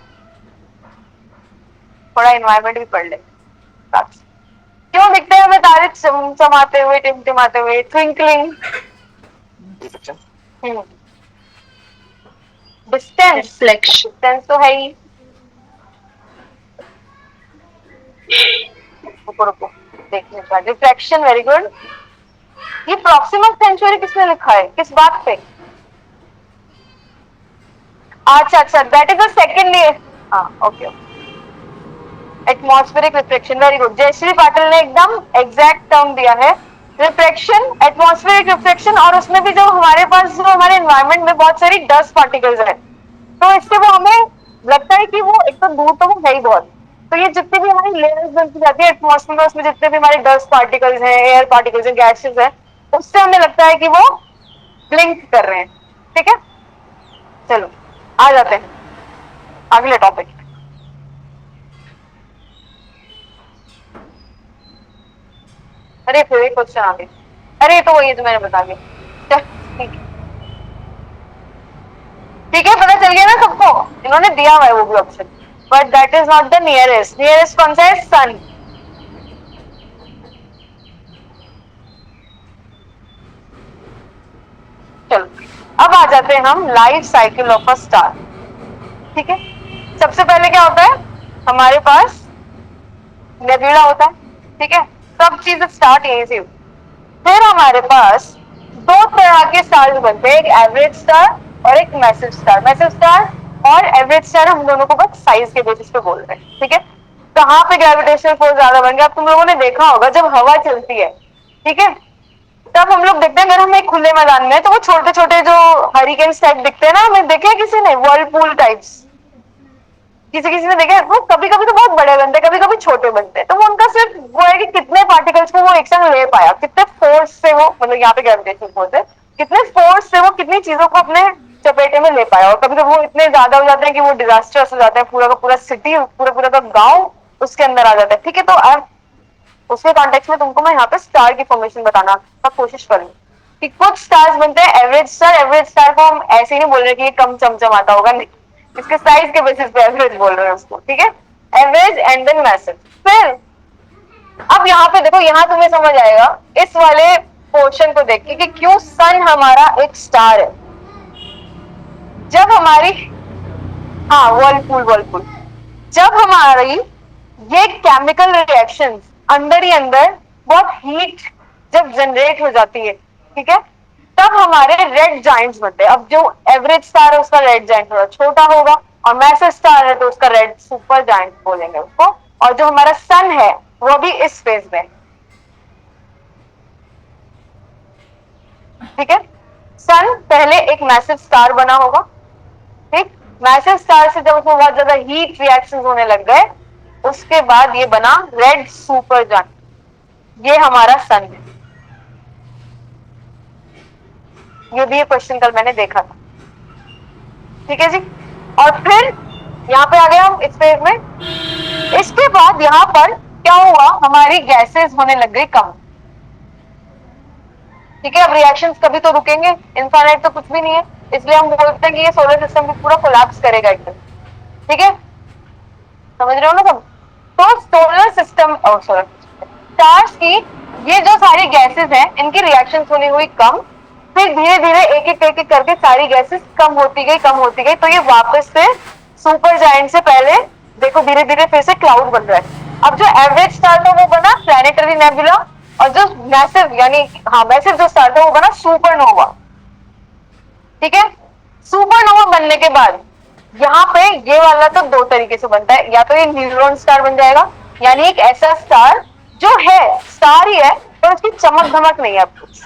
थोड़ा एनवायरमेंट भी पढ़ ले। क्यों दिखते हैं हमें तारे चमचमाते हुए, टिमटिमाते हुए, ट्विंकलिंग? डिस्टेंस। रिफ्लेक्शन। डिस्टेंस तो है ही। रुको रुको देखने का। Reflection, very good. ये प्रॉक्सिमल सेंचुरी किसने लिखा है, किस बात पे? अच्छा अच्छा, that is the second year. हाँ okay. Atmospheric reflection, very good. Jayashree Patil ने एकदम एग्जैक्ट टर्म दिया है, रिफ्लेक्शन, एटमॉस्फेरिक रिफ्लेक्शन। और उसमें भी जो हमारे पास जो हमारे एनवायरमेंट में बहुत सारी डस्ट पार्टिकल्स है तो इससे वो हमें लगता है कि वो एक तो दूर तो वो है ही बहुत। तो ये जितनी भी हमारी लेयर्स बनती जाती है एटमॉस्फेयर में उसमें जितने भी हमारे डस्ट पार्टिकल्स हैं, एयर पार्टिकल्स हैं, गैसेस हैं, उससे हमें लगता है कि वो ब्लिंक कर रहे हैं। ठीक है। चलो आ जाते हैं अगले टॉपिक। अरे फिर एक क्वेश्चन आ गया। अरे तो वही जो मैंने बता दिया। चल ठीक है। ठीक है, पता चल गया ना सबको? इन्होंने दिया हुआ है वो भी option, but that is not the nearest. Nearest कौन सा है? सन। चलो अब आ जाते हैं हम life cycle of a star. ठीक है। सबसे पहले क्या होता है? हमारे पास नेबुला होता है। ठीक है। सब चीज स्टार्ट यहीं से। फिर हमारे पास दो तरह के स्टार्स बनते हैं, एक एवरेज स्टार और एक मैसिव स्टार। मैसिव स्टार और एवरेज स्टार हम दोनों को बस साइज के बेसिस पे बोल रहे हैं। ठीक है। कहाँ पे ग्रेविटेशनल फोर्स ज्यादा बन गया? अब तुम लोगों ने देखा होगा जब हवा चलती है, ठीक है, तब हम लोग देखते हैं अगर हम एक खुले मैदान में तो वो छोटे छोटे जो हरिकेन टाइप दिखते हैं ना, हमें देखे किसी ने वर्लपूल टाइप्स? किसी किसी ने देखे? वो कभी कभी तो बहुत बड़े बनते हैं, कभी कभी छोटे बनते हैं। तो वो उनका सिर्फ वो है कि कितने पार्टिकल्स को वो एक संग ले पाया, कितने फोर्स से वो, मतलब यहाँ पे ग्रेविटेशनल फोर्स है, कितने फोर्स से वो कितनी चीजों को अपने चपेटे में ले पाया। और कभी कभी वो इतने ज्यादा हो जाते हैं कि वो डिजास्टर्स हो जाते हैं, पूरा का पूरा सिटी, पूरा पूरा का गाँव उसके अंदर आ जाता है। ठीक है। तो अब उसके कॉन्टेक्स्ट में तुमको मैं यहाँ पे स्टार की फॉर्मेशन बताना का कोशिश करूंगी कि कुछ स्टार्स बनते हैं एवरेज स्टार। एवरेज स्टार को हम ऐसे ही नहीं बोल रहे कि ये कम चमचमाता होगा, नहीं, इसके साइज के बेसिस पे एवरेज बोल रहे हैं उसको। ठीक है। Average and then massive. फिर अब यहाँ पे देखो, यहाँ तुम्हें समझ आएगा इस वाले पोर्शन को देख के कि क्यों सन हमारा एक स्टार है। जब हमारी, हाँ वर्लपूल, वर्लपूल, जब हमारी ये केमिकल रिएक्शंस अंदर ही अंदर बहुत हीट जब जनरेट हो जाती है, ठीक है, तब हमारे रेड जाइंट्स बनते हैं। अब जो एवरेज स्टार है उसका रेड जाइंट थोड़ा छोटा होगा और मैसिव स्टार है तो उसका रेड सुपर जाइंट बोलेंगे उसको। और जो हमारा सन है वो भी इस फेज में। ठीक है। सन पहले एक मैसिव स्टार बना होगा। ठीक। मैसिव स्टार से जब उसमें बहुत ज्यादा हीट रिएक्शंस होने लग गए उसके बाद ये बना रेड सुपर जाइंट। ये हमारा सन है। ये भी क्वेश्चन कल मैंने देखा था। ठीक है जी। और फिर यहाँ पे आ गए हम इस फेज में। इसके बाद यहाँ पर क्या हुआ? हमारी गैसेस होने लग गई कम। ठीक है। अब रिएक्शंस कभी तो रुकेंगे, इनफाइनाइट तो कुछ भी नहीं है, इसलिए हम बोलते हैं कि ये सोलर सिस्टम भी पूरा कोलैप्स करेगा एकदम। ठीक है। समझ रहे हो ना सब? तो सोलर सिस्टम और सोलर स्टार्स की ये जो सारी गैसेस हैं इनकी रिएक्शंस होनी हुई कम। फिर धीरे धीरे एक एक करके सारी गैसेस कम होती गई, कम होती गई। तो ये वापस से सुपर जायंट से पहले देखो धीरे धीरे फिर से क्लाउड बन रहा है। अब जो एवरेज स्टार था वो बना प्लैनेटरी नेबुला और जो मैसिव यानी हाँ मैसिव जो स्टार था वो बना सुपरनोवा। ठीक है। सुपरनोवा बनने के बाद यहाँ पे ये वाला तो दो तरीके से बनता है, या तो ये न्यूट्रॉन स्टार बन जाएगा, यानी एक ऐसा स्टार जो है स्टार ही है पर उसकी चमक धमक नहीं है कुछ,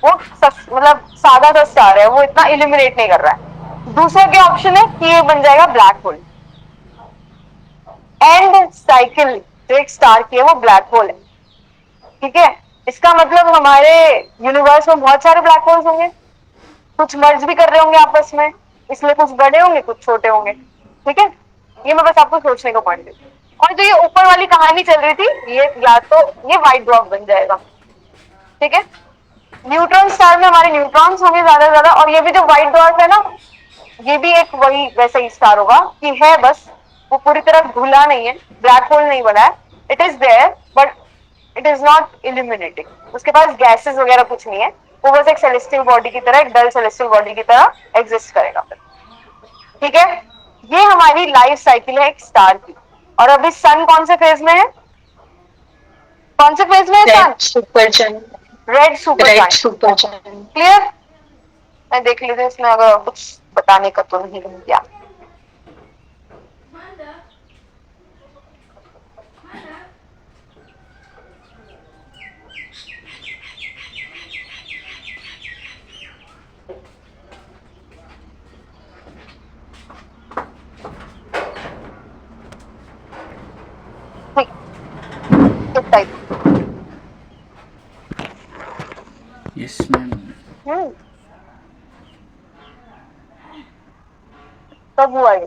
वो मतलब सादा सा स्टार है, वो इतना इल्यूमिनेट नहीं कर रहा है। दूसरा क्या ऑप्शन है कि ये बन जाएगा ब्लैक होल। एंड साइकिल जो एक स्टार की है वो ब्लैक होल है, ठीक है। इसका मतलब हमारे यूनिवर्स में बहुत सारे ब्लैक होल्स होंगे, कुछ मर्ज भी कर रहे होंगे आपस में, इसलिए कुछ बड़े होंगे कुछ छोटे होंगे, ठीक है। ये मैं बस आपको सोचने को पॉइंट देती हूँ। और जो ये ऊपर वाली कहानी चल रही थी, ये या तो ये व्हाइट ड्वार्फ बन जाएगा, ठीक है। न्यूट्रॉन स्टार में हमारे न्यूट्रॉन्स होंगे ज्यादा से ज्यादा, और ये भी जो व्हाइट ड्वार्फ है ना, ये भी एक वही वैसा ही स्टार होगा कि है, बस वो पूरी तरह घुला नहीं है, ब्लैक होल नहीं बना है, it is there but it is not illuminating, उसके पास गैसेस वगैरह कुछ नहीं है, वो बस एक सेलेस्टियल बॉडी की तरह, एक डल सेलेस्टियल बॉडी की तरह एग्जिस्ट करेगा, ठीक है। ये हमारी लाइफ साइकिल है एक स्टार की। और अभी सन कौन से फेज में है, कौन से फेज में है sun? Red supergiant. Red supergiant. Supergiant. Clear? मैं देख लीजिए इसमें अगर कुछ बताने का तो नहीं रह गया। किस टाइप? Yes ma'am. कब हुआ ये?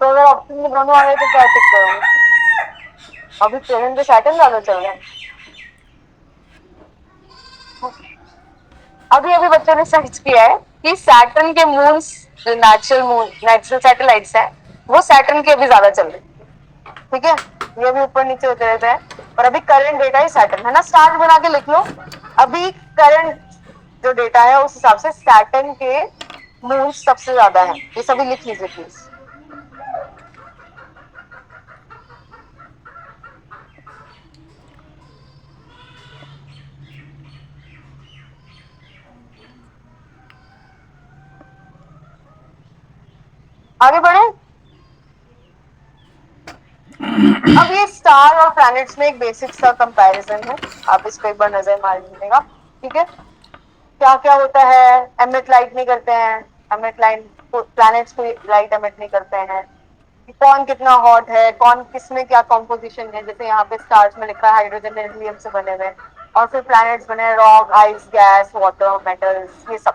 तो अगर ऑप्शन में दोनों आ गए तो क्या टिक करोगे? अभी प्रेजेंट पे सैटर्न ज्यादा चल रहा है। अभी अभी बच्चों ने सर्च किया है कि सैटर्न के मून्स, जो नेचुरल सैटेलाइट्स हैं, वो सैटर्न के अभी ज्यादा चल रहे हैं, ठीक है। ये भी ऊपर नीचे होते रहते हैं, पर अभी करंट डेटा ही सैटर्न है ना, स्टार बना के लिख लो। अभी करंट जो डेटा है उस हिसाब से सैटर्न के मून्स सबसे ज्यादा है, ये सभी लिख लीजिए प्लीज। आगे बढ़े। अब ये स्टार और प्लैनेट्स में एक बेसिक सा कंपैरिजन है, आप इस पर एक बार नजर मार लीजिएगा, ठीक है। क्या क्या होता है, एमिट लाइट नहीं करते हैं, एमिट लाइट, प्लैनेट्स कोई लाइट एमिट नहीं करते हैं, कौन कितना हॉट है, कौन किसमें क्या कॉम्पोजिशन है, जैसे यहाँ पे स्टार्स में लिखा है हाइड्रोजन हीलियम से बने हुए, और फिर प्लैनेट्स बने rock, ice, gas, water, metals, ये सब,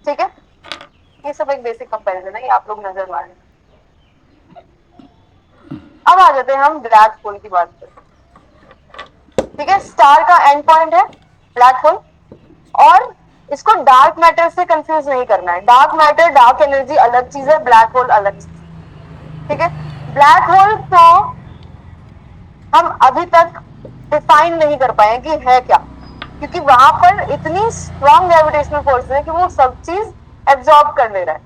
ठीक है। ये सब एक बेसिक कंपैरिजन है, ये आप लोग नजर मारें। अब आ जाते हैं हम ब्लैक होल की बात पर, ठीक है। स्टार का एंड पॉइंट है ब्लैक होल, और इसको डार्क मैटर से कंफ्यूज नहीं करना है। डार्क मैटर, डार्क एनर्जी अलग चीज है, ब्लैक होल अलग चीज, ठीक है। ब्लैक होल तो हम अभी तक डिफाइन नहीं कर पाए कि है क्या, क्योंकि वहां पर इतनी स्ट्रॉन्ग ग्रेविटेशनल फोर्स है कि वो सब चीज एब्जॉर्ब कर ले रहा है।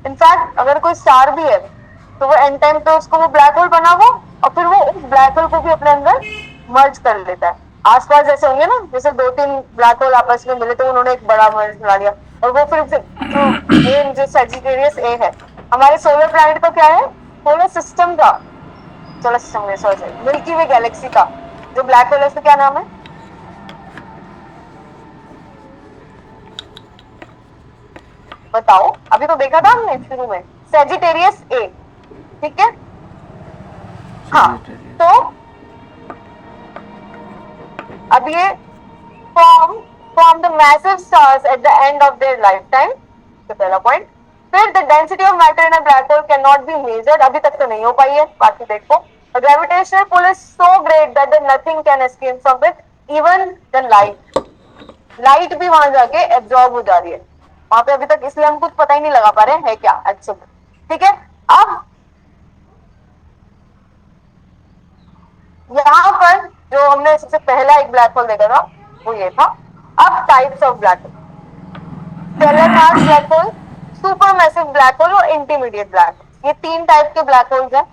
इनफैक्ट अगर कोई स्टार भी है तो वो एंड टाइम पे उसको वो ब्लैक होल बना वो, और फिर वो उस ब्लैक होल को भी अपने अंदर मर्ज कर लेता है। आसपास जैसे होंगे ना, जैसे 2-3 ब्लैक होल आपस में मिले तो उन्होंने एक बड़ा मर्ज बना लिया, और वो फिर जो सैजिटेरियस ए है हमारे सोलर प्लैनेट का, क्या है, सोलर सिस्टम का, सोलर सिस्टम में सॉरी मिल्की वे गैलेक्सी का जो ब्लैक होल है उसका क्या नाम है? बताओ, अभी तो देखा था हमने शुरू में, सैजिटेरियस ए, ठीक है। हाँ, तो अब ये form the massive stars at the end of their lifetime, तो पहला पॉइंट। फिर the density of matter in a black hole cannot be measured, अभी तक तो नहीं हो पाई है, बाकी देखो। The gravitational pull is so great that the nothing can escape from it, even the light. Light भी वहां जाके एब्जॉर्ब हो जा रही है वहां पे, अभी तक, इसलिए हम कुछ पता ही नहीं लगा पा रहे हैं है क्या एक्चुअली, ठीक है। अब यहाँ पर जो हमने सबसे पहला एक ब्लैक होल देखा था वो ये था। अब types of black hole, stellar mass black hole, super massive black hole और इंटरमीडिएट ब्लैक होल, ये 3 टाइप के ब्लैक होल्स हैं,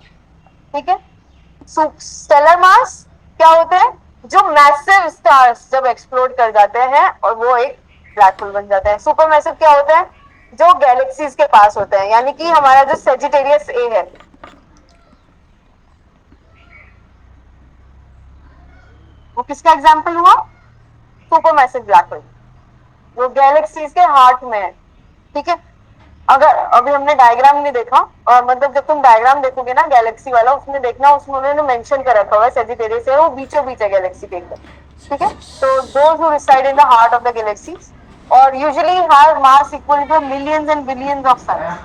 ठीक है। स्टेलर मास क्या होते हैं, जो मैसिव स्टार्स जब एक्सप्लोड कर जाते हैं और वो एक ब्लैक होल बन जाता है। सुपर मैसिव क्या होता है, जो गैलेक्सीज के पास होते हैं, यानी कि हमारा जो सेजिटेरियस ए है, वो किसका एग्जाम्पल हुआ? सुपर मैसिव ब्लैक होल, वो गैलेक्सीज के हार्ट में है। ठीक है, अगर अभी हमने डायग्राम नहीं देखा, और मतलब जब तुम डायग्राम देखोगे ना गैलेक्सी वाला, उसमें देखना, उसमें उन्होंने मेंशन कर रखा हुआ है सेजिटेरियस है, वो बीचों बीच है गैलेक्सी के एकदम। ठीक है, तो those who reside in the heart of the galaxies और usually have mass equal to millions and billions of suns.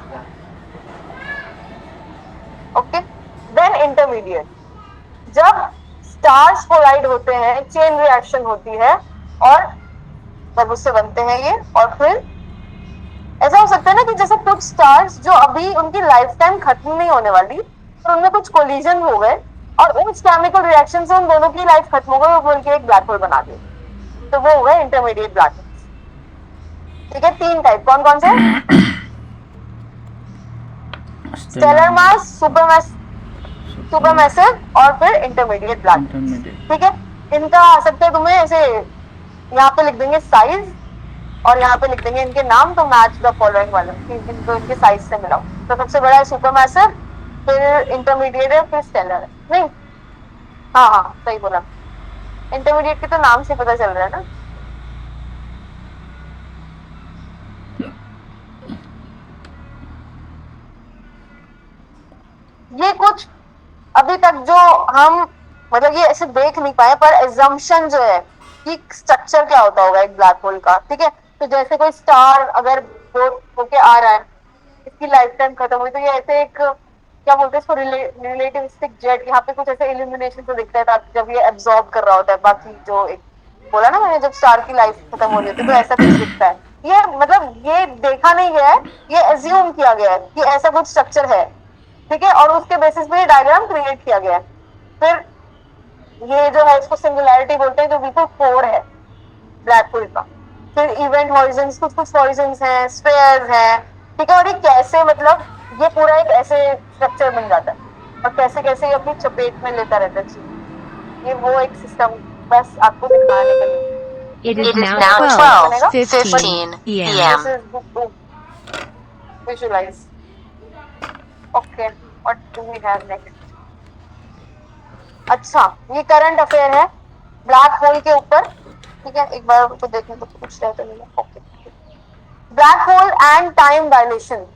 Okay, then intermediate, जब स्टार्स कोलाइड होते हैं, चेन रिएक्शन होती है और तब उससे बनते हैं ये। और फिर ऐसा हो सकता है ना कि जैसे कुछ स्टार्स जो अभी उनकी लाइफ टाइम खत्म नहीं होने वाली, और उनमें कुछ कोलिजन हो गए और उस केमिकल रिएक्शन से उन दोनों की लाइफ खत्म हो गई, वो बोल के एक ब्लैक होल बना दिया, तो वो हो गए इंटरमीडिएट ब्लैक होल्स। ठीक है, तीन टाइप, कौन कौन से? स्टेलर मास, सुपरमैसिव और फिर इंटरमीडिएट ब्लैक। इंटरमीडिएट। ठीक है, इनका आ सकता है तुम्हें ऐसे, यहाँ पे लिख देंगे साइज और यहाँ पे लिख देंगे इनके नाम, तो मैच द फॉलोइंग वाला कि इनको इनके साइज से मिलाओ। तो सबसे बड़ा है सुपरमैसिव, फिर इंटरमीडिएट है, फिर स्टेलर है। नहीं, हाँ हाँ सही बोला, इंटरमीडिएट के तो नाम से पता चल रहा है ना। ये कुछ अभी तक जो हम मतलब ये ऐसे देख नहीं पाए, पर एजम्पशन जो है कि स्ट्रक्चर क्या होता होगा एक ब्लैक होल का। ठीक है, तो जैसे कोई स्टार अगर होके आ रहा है, इसकी लाइफ टाइम खत्म हुई, तो ये ऐसे एक क्या बोलते हैं इसको, रिलेटिविस्टिक जेट, यहाँ पे कुछ ऐसे इल्यूमिनेशन तो दिखता है ताकि जब ये एब्जॉर्ब कर रहा होता है बाकी जो एक बोला ना मैंने, जब स्टार की लाइफ खत्म हो रही होती है तो ऐसा कुछ दिखता है। ये मतलब ये देखा नहीं गया है, ये एज्यूम किया गया है कि ऐसा कुछ स्ट्रक्चर है। ठीक है, और उसके बेसिस पे ये डायग्राम क्रिएट किया गया है। फिर ये जो है इसको सिंगुलैरिटी बोलते हैं, जो बिल्कुल कोर है ब्लैक होल का। फिर इवेंट हॉरिजन्स, कुछ कुछ हॉरिजन्स हैं, स्फेयर्स हैं। ठीक है, और ये कैसे मतलब ये पूरा एक ऐसे स्ट्रक्चर बन जाता है और कैसे कैसे ये अपनी चपेट में लेता रहता है चीज। ये वो एक सिस्टम बस आपको दिखाने के लिए। It is now 12:15 p.m. This is book two. Visualize. Okay, what do we have next? अच्छा, ये करंट अफेयर है ब्लैक होल के ऊपर। ठीक है, एक बार तो देखने तो कुछ है तो नहीं है। Okay, black hole and time dilation,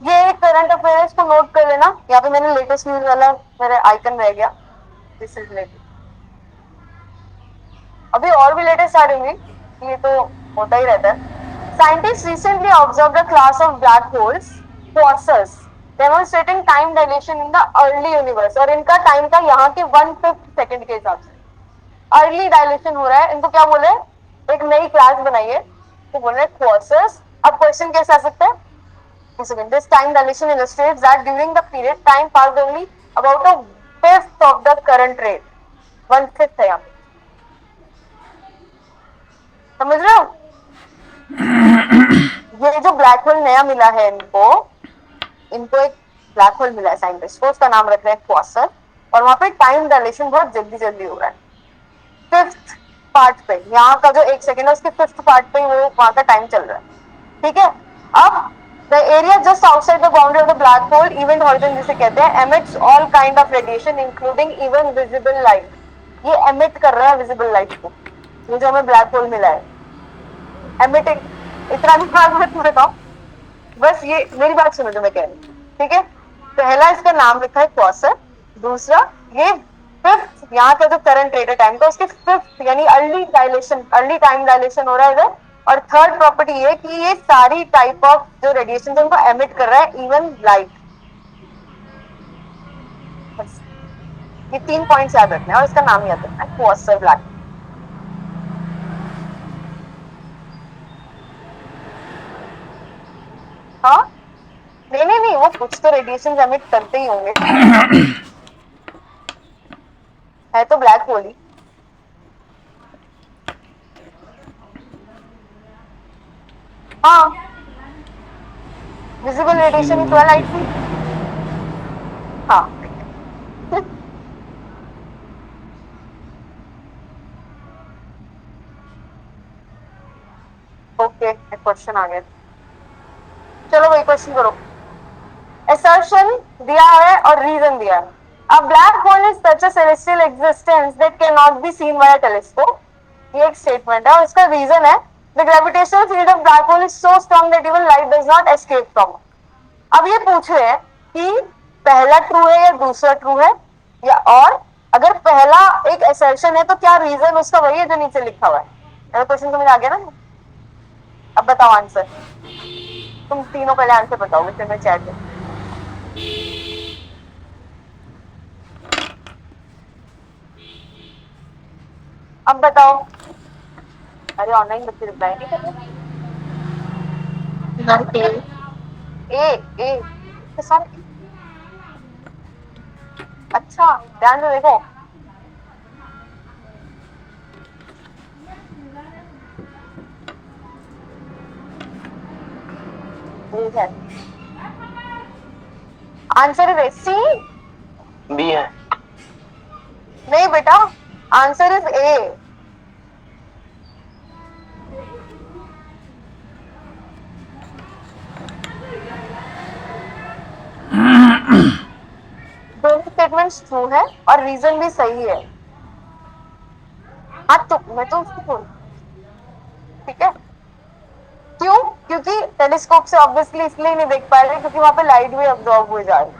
ये एक करंट अफेयर है, इसको नोट कर लेना। यहाँ पे मैंने लेटेस्ट न्यूज वाला मेरा आइकन रह गया, दिस इज लेटेस्ट। अभी और भी लेटेस्ट आ रही होंगी, ये तो होता ही रहता है। Scientist recently observed a class of black holes quasars demonstrating time dilation in the early universe, और इनका टाइम था यहाँ के 1/5 सेकंड के हिसाब से अर्ली डायलेशन हो रहा है। इनको क्या बोले, एक नई क्लास बनाइए, तो बोल रहे क्वार्सर्स। अब क्वेश्चन कैसे आ सकता है? This time dilation illustrates that during the period time passed only about a fifth of the current rate, 1/5 है यहाँ पे, समझ रहे हो? ये जो ब्लैक होल नया मिला है इनको एक ब्लैक होल मिला है साइंटिस्ट को, उसका नाम रख रहे हैं क्वार्सर, और वहां पे टाइम डायलेशन बहुत जल्दी जल्दी हो रहा है। फिफ्थ पार्ट पे, यहाँ का जो 1 सेकेंड है उसके फिफ्थ पार्ट पे वो वहां का टाइम चल रहा है। ठीक है, अब the area just outside the boundary of the black hole event horizon जिसे कहते हैं, emits all kind of radiation including even visible light. ये एमिट कर रहा है विजिबल लाइट को, ये जो हमें ब्लैक होल मिला है एमिटिंग। इतना दिमाग मत बताओ, बस ये मेरी बात सुनो जो मैं कह रही हूँ। ठीक है, पहला इसका नाम लिखा है क्वार्सर, दूसरा ये फिफ्थ, यहाँ का जो करंट रेट है टाइम का उसके फिफ्थ यानी अर्ली टाइम डायलेशन हो रहा है इधर। और थर्ड प्रॉपर्टी ये कि ये सारी टाइप ऑफ जो रेडिएशन है उनको एमिट कर रहा है, इवन लाइट। ये 3 पॉइंट्स याद रखना है और इसका नाम याद रखना है, क्वार्सर ब्लैक। हाँ, नहीं, वो कुछ तो रेडिएशन एमिट करते ही होंगे, है तो ब्लैक होल ही। हाँ, विजिबल रेडिएशन इक्वल लाइट की। हाँ, ओके, क्वेश्चन आ गया। चलो वही क्वेश्चन करो। assertion दिया है और रीजन दिया है। A black hole is such a celestial existence that cannot be seen by a telescope. ये एक स्टेटमेंट है और इसका रीजन है the gravitational field of black hole is so strong that even light does not escape from it. अब ये पूछ रहे हैं कि पहला ट्रू है या दूसरा ट्रू है, या और अगर पहला एक assertion है तो क्या रीजन उसका वही है जो नीचे लिखा हुआ है। क्वेश्चन समझ आ गया ना? अब बताओ आंसर। तुम तीनों पहले आंसर बताओगे फिर मैं चैट में। अब बताओ। अरे ऑनलाइन बच्चे रिप्लाई नहीं कर रहे। ए तो सर अच्छा ध्यान से देखो। है आंसर इज सी। बी है। नहीं बेटा, आंसर इज ए। दोनों स्टेटमेंट्स ट्रू है और रीजन भी सही है। हाँ तो मैं तो उसको बोल, ठीक है। क्यों? क्योंकि टेलीस्कोप से ऑब्वियसली इसलिए नहीं देख पा रहे क्योंकि वहां पे लाइट भी अब्सॉर्ब हो जा रही है,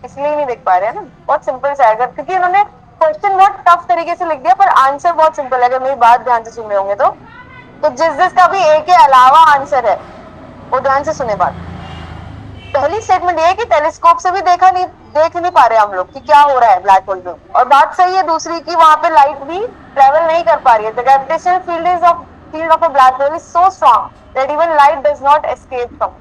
इसलिए नहीं देख पा रहे हैं ना। बहुत सिंपल सा है, क्योंकि उन्होंने क्वेश्चन बहुत टफ तरीके से लिख दिया पर आंसर बहुत सिंपल है। अगर मेरी बात ध्यान से सुन रहे होंगे तो जिसका भी ए के अलावा आंसर है वो ध्यान से सुने बात। पहली स्टेटमेंट ये है कि टेलीस्कोप से भी देख नहीं पा रहे हम लोग कि क्या हो रहा है ब्लैक होल में, और बात सही है दूसरी की वहां पे लाइट भी ट्रेवल नहीं कर पा रही है। The gravitational field of a black hole is so strong that even light does not escape from.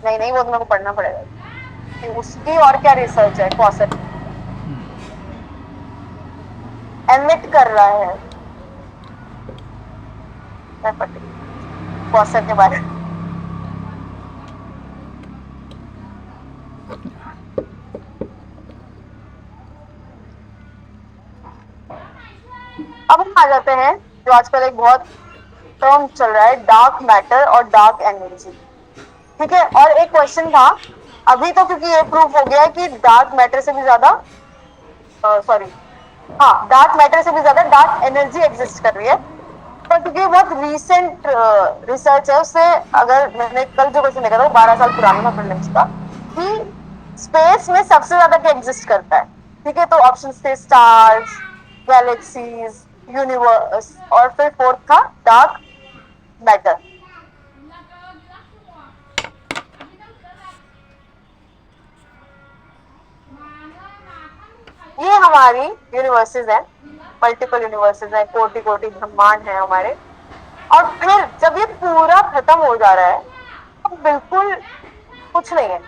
नहीं वो तुमको पढ़ना पड़ेगा उसकी। और क्या रिसर्च है? कॉसेट एमिट कर रहा है कॉसेट के बारे में। अब हम आ जाते हैं जो आजकल एक बहुत टर्म चल रहा है, डार्क मैटर और डार्क एनर्जी। ठीक है, और एक क्वेश्चन था अभी तो, क्योंकि ये प्रूफ हो गया है कि डार्क मैटर से भी ज्यादा डार्क मैटर से भी ज्यादा डार्क एनर्जी एग्जिस्ट कर रही है। पर क्योंकि ये बहुत रीसेंट रिसर्च है, उससे अगर मैंने कल जो क्वेश्चन देखा था वो 12 साल पुराना था प्रीलिम्स का, कि स्पेस में सबसे ज्यादा क्या एग्जिस्ट करता है। ठीक है, तो ऑप्शन थे स्टार्स, गैलेक्सीज, यूनिवर्स, और फिर फोर्थ था डार्क मैटर। ये हमारी यूनिवर्सेस है, मल्टीपल यूनिवर्सेस है, कोटि कोटि ब्रह्मांड है हमारे। और फिर जब ये पूरा खत्म हो जा रहा है तो बिल्कुल कुछ नहीं है,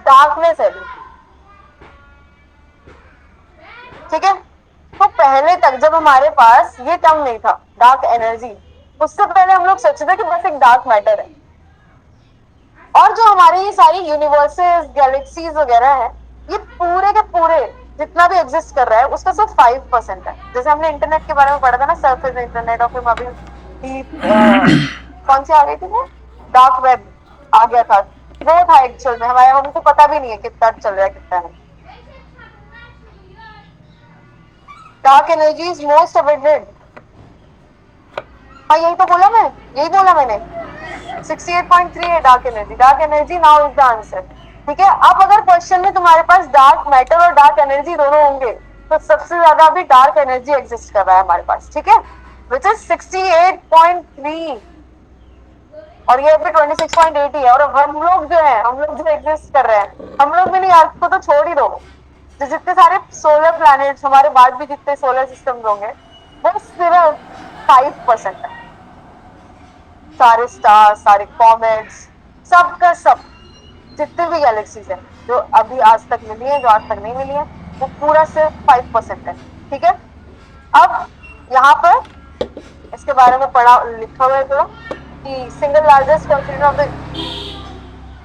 डार्कनेस है। ठीक है, तो पहले तक जब हमारे पास ये टर्म नहीं था डार्क एनर्जी, उससे पहले हम लोग सोचते थे कि बस एक डार्क मैटर है। और जो हमारे ये सारी यूनिवर्सेस, गैलेक्सीज वगैरह है, ये पूरे के पूरे जितना भी एग्जिस्ट कर रहा है उसका सिर्फ 5% है। जैसे हमने इंटरनेट के बारे में पढ़ा था ना, सरफेस इंटरनेट, और फिर अभी कौन सी आ गई थी वो, डार्क वेब आ गया था, वो था एक्चुअल में हमारे, हमको पता भी नहीं है कितना चल रहा है कितना नहीं। Dark energy is most abundant. हाँ यही तो बोला मैंने 68.3 है dark energy. Dark energy now is the answer. ठीक है, अब अगर क्वेश्चन में तुम्हारे पास डार्क मैटर और डार्क एनर्जी दोनों होंगे तो सबसे ज्यादा अभी डार्क एनर्जी एग्जिस्ट कर रहा है हमारे पास। ठीक है, विच इज 68.3 और ये अभी 26.8 ही है। और हम लोग जो एग्जिस्ट कर रहे हैं, हम लोग भी नहीं, आपको तो छोड़ ही दो, जो जितने सारे सोलर प्लैनेट्स हमारे बाद भी जितने सोलर सिस्टम होंगे वो सिर्फ 5% है। सारे स्टार, सारे कॉमेट्स, सबका सब जितने भी गैलेक्सीज हैं जो अभी आज तक मिली है, जो आज तक नहीं मिली है, वो पूरा सिर्फ 5% है। ठीक है, अब यहाँ पर इसके बारे में लिखा हुआ है थोड़ा कि single largest country of the,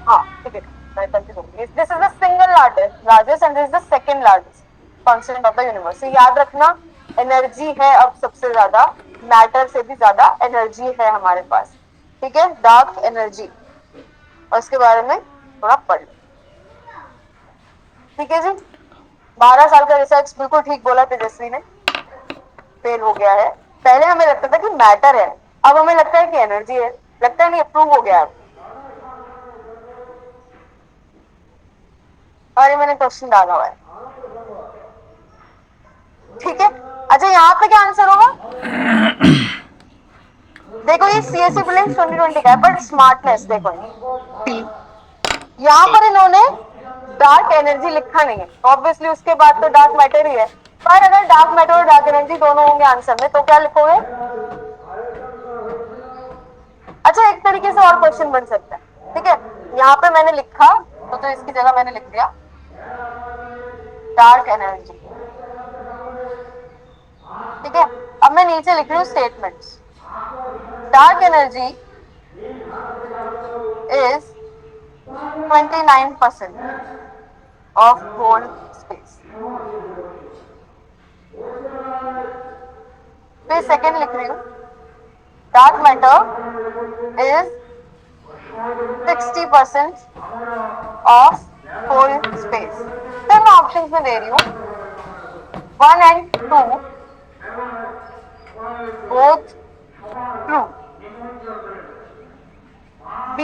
हाँ ठीक है, this is the single largest and this is the second largest. Constant of the universe. याद रखना, एनर्जी है अब सबसे ज्यादा, मैटर से भी ज्यादा एनर्जी है हमारे पास, ठीक है, डार्क एनर्जी, और इसके बारे में थोड़ा पढ़ लो, ठीक है जी। 12 साल का रिसर्च, बिल्कुल ठीक बोला तेजस्वी ने, फेल हो गया है। पहले हमें लगता था कि मैटर है, अब हमें लगता है कि एनर्जी है, लगता है नहीं, अप्रूव हो गया है। और ये मैंने क्वेश्चन डाला हुआ है, ठीक है। अच्छा, यहाँ पे क्या आंसर होगा? देखो ये सीएससी प्रीलिम्स 2020 का है, बट स्मार्टनेस देखो, यहाँ पर इन्होंने डार्क एनर्जी लिखा नहीं है, ऑब्वियसली उसके बाद तो डार्क मैटर ही है, पर अगर डार्क मैटर और डार्क एनर्जी दोनों होंगे आंसर में तो क्या लिखोगे? अच्छा, एक तरीके से और क्वेश्चन बन सकता है, ठीक है, यहाँ पे मैंने लिखा तो इसकी जगह मैंने लिख दिया डार्क एनर्जी, ठीक है। अब मैं नीचे लिख रही हूँ statements. Dark energy is 29% of whole space। फिर सेकेंड लिख रही हूँ, dark matter is 60% of whole space। फिर मैं ऑप्शन में दे रही हूँ 1 and 2 both true, B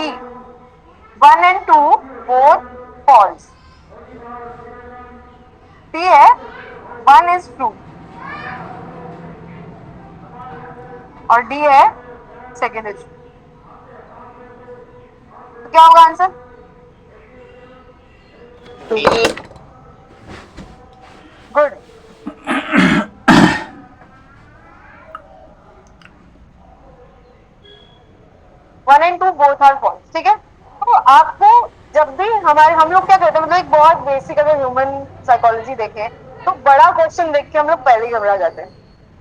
1 and 2 both false, C है 1 is true, और D है सेकेंड इज। तो क्या होगा answer? Good. One and two both are false, ठीक है। तो आपको जब भी हम लोग क्या करते हैं, मतलब एक बहुत बेसिक अगर ह्यूमन साइकोलॉजी देखें तो बड़ा क्वेश्चन देख के हम लोग पहले ही घबरा जाते हैं,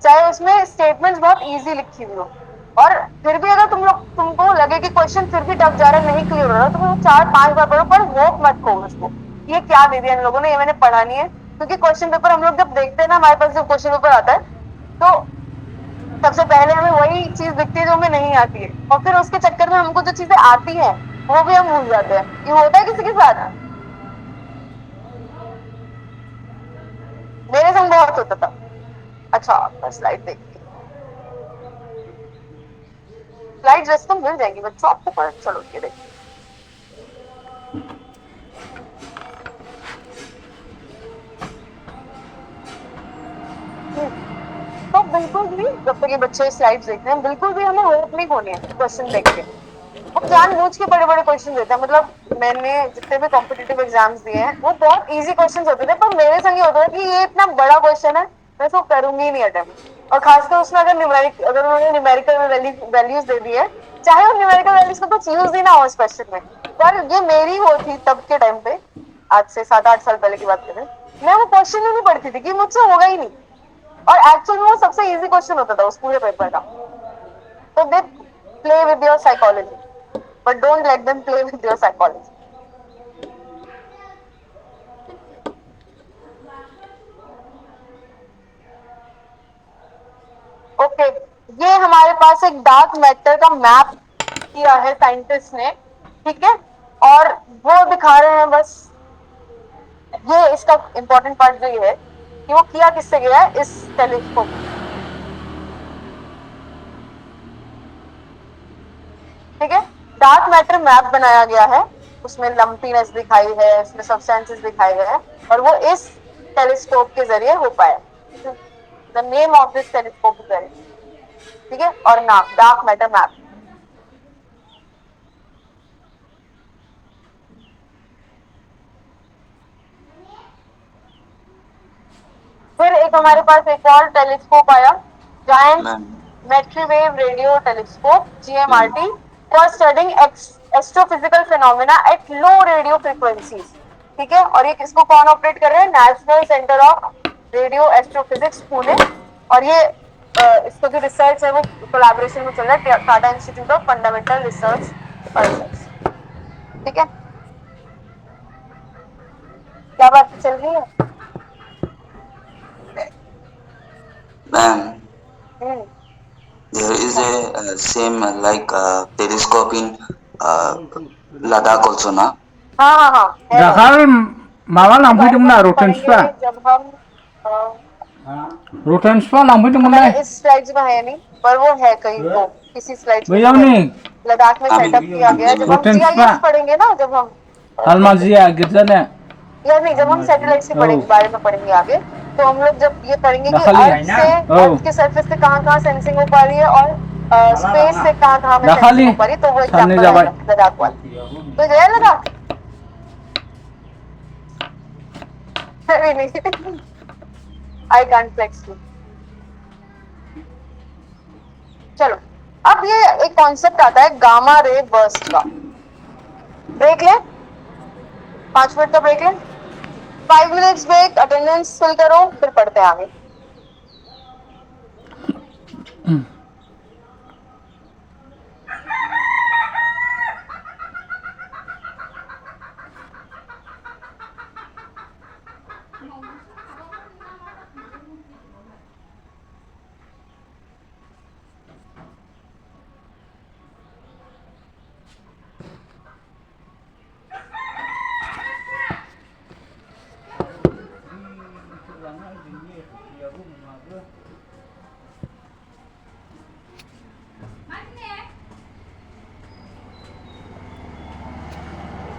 चाहे उसमें स्टेटमेंट्स बहुत इजी लिखी हुई हो, और फिर भी अगर तुमको लगे कि क्वेश्चन फिर भी टफ जा रहा है, नहीं क्लियर हो रहा, तो तुम 4-5 बार पढ़ो, पर होप मत खो उसको, ये क्या दे दिया इन लोगों ने, ये मैंने पढ़ा नहीं है। क्योंकि क्वेश्चन पेपर हम लोग जब देखते हैं ना, हमारे पास जब क्वेश्चन पेपर आता है तो सबसे पहले हमें वही चीज दिखती है जो हमें नहीं आती है, और फिर उसके चक्कर में हमको जो चीजें आती हैं वो भी हम भूल जाते हैं। ये होता है किसी के साथ? मेरे संग बहुत होता था। अच्छा, बस स्लाइड देखिए, स्लाइड जस्ट तो मिल जाएगी बच्चों आपको, पर चलो ये देखिए। तो बिल्कुल भी जब तक ये बच्चे स्लाइड्स देखते हैं, बिल्कुल भी हमें होप नहीं खोनी है क्वेश्चन देख के। वो जानबूझ के बड़े बड़े क्वेश्चन देते हैं, मतलब मैंने जितने भी कॉम्पिटिटिव एग्जाम्स दिए हैं वो बहुत इजी क्वेश्चन होते थे, पर मेरे संग ये होता था कि ये इतना बड़ा क्वेश्चन है, मैं इसको करूंगी ही नहीं अटेम्प्ट। और खासकर उसमें अगर न्यूमेरिकल वैल्यूज दे दी है, चाहे वो न्यूमेरिकल वैल्यूज को कुछ यूज ही ना हो इस क्वेश्चन में, पर ये मेरी वो थी तब के टाइम पे, आज से 7-8 साल पहले की बात करें, मैं वो क्वेश्चन ही नहीं पढ़ती थी कि मुझसे होगा ही नहीं, और एक्चुअली वो सबसे इजी क्वेश्चन होता था उस पूरे पेपर का। तो they play with your psychology, but don't let them play with your psychology। Okay, ये हमारे पास एक डार्क मैटर का मैप किया है साइंटिस्ट ने, ठीक है, और वो दिखा रहे हैं बस। ये इसका इंपॉर्टेंट पार्ट जो ये है कि वो किया किससे गया है, इस टेलीस्कोप, ठीक है। डार्क मैटर मैप बनाया गया है, उसमें लंपीनेस दिखाई है, उसमें सब्सटेंसेस दिखाए गए हैं, और वो इस टेलीस्कोप के जरिए हो पाया। The name of this telescope is, ठीक है, और नाम डार्क मैटर मैप। फिर एक हमारे पास एक और टेलीस्कोप आया, giant microwave radio telescope GMRT, for studying astrophysical phenomena at low radio frequencies, ठीक है। और ये किसको कौन ऑपरेट कर रहे हैं? National centre of radio astrophysics Pune, और ये इसको जो रिसर्च है वो कोलैबोरेशन में चल रहा है Tata institute of fundamental research, ठीक है। क्या बात चल रही है? Ma'am, hmm, there is a same like telescope in Ladakh also, na? हाँ हाँ हाँ है वो। दाखाल माबा उसके बारे में लांफैदोंमोन ना हम रतन पढ़ेंगे स्पा जब हम रतन स्पा लांफैदोंमोन हमारे ना इस स्लाइड्स में है नहीं, पर वो है कहीं तो किसी स्लाइड्स में तो बैयाव है। नि लद्दाख में Ma'am, सेटअप किया गया है। जब हम रतन स्पा जीआईएस पढ़ेंगे ना, जब हम हालमाजिया गिरजाने या नहीं, जब हम सैटेलाइट्स के औ बारे में पढ़ेंगे आगे, तो हम लोग जब ये पढ़ेंगे कि दाखालि औ अर्थ के सरफेस से कहाँ कहाँ सेंसिंग हो पा रही है और स्पेस से कहाँ कहाँ में सेंसिंग दाखालि हो पा रही है, तो वो साननै एग्जाम्पल जाबाय आएगा लद्दाख वाला। तो गया लद्दाख अरे नहीं, आई कांट फ्लेक्स यू। चलो, अब ये एक कॉन्सेप्ट आता है गामा रे बर्स्ट का। ब्रेक ले, 5 मिनट का ब्रेक ले, 5 मिनट्स ब्रेक, अटेंडेंस फिल करो, फिर पढ़ते हैं आगे।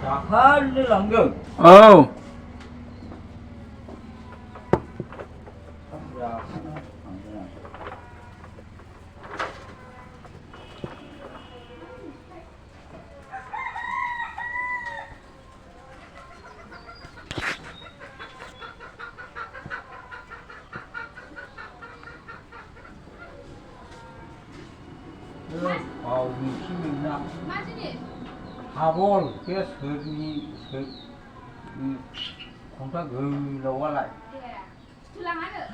दाखालि लांदों औ हाबल बे सोरनि खंथा गोलावालाय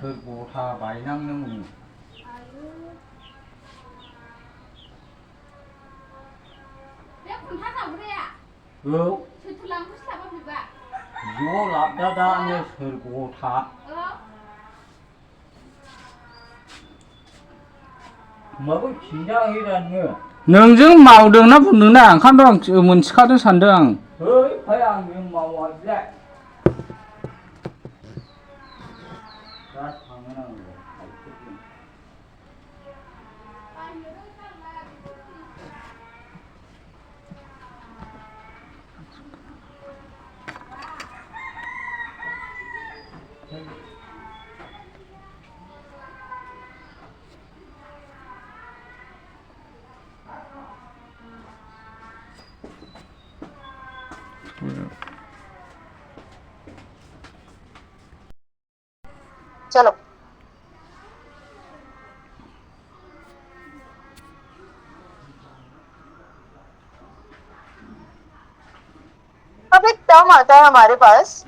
सोर गथा बायनांदों औ ज' लाबदादानो सोर गथा माबा खिन्थाहैरानो नोंजों मावदोंना बुंदोंना ओंखायनोथ' आं मोनथिखादों सानदों आं है फाय आंजों मावाखैलाय दा थांगोन आङो चलो, अब एक टर्म आता है हमारे पास,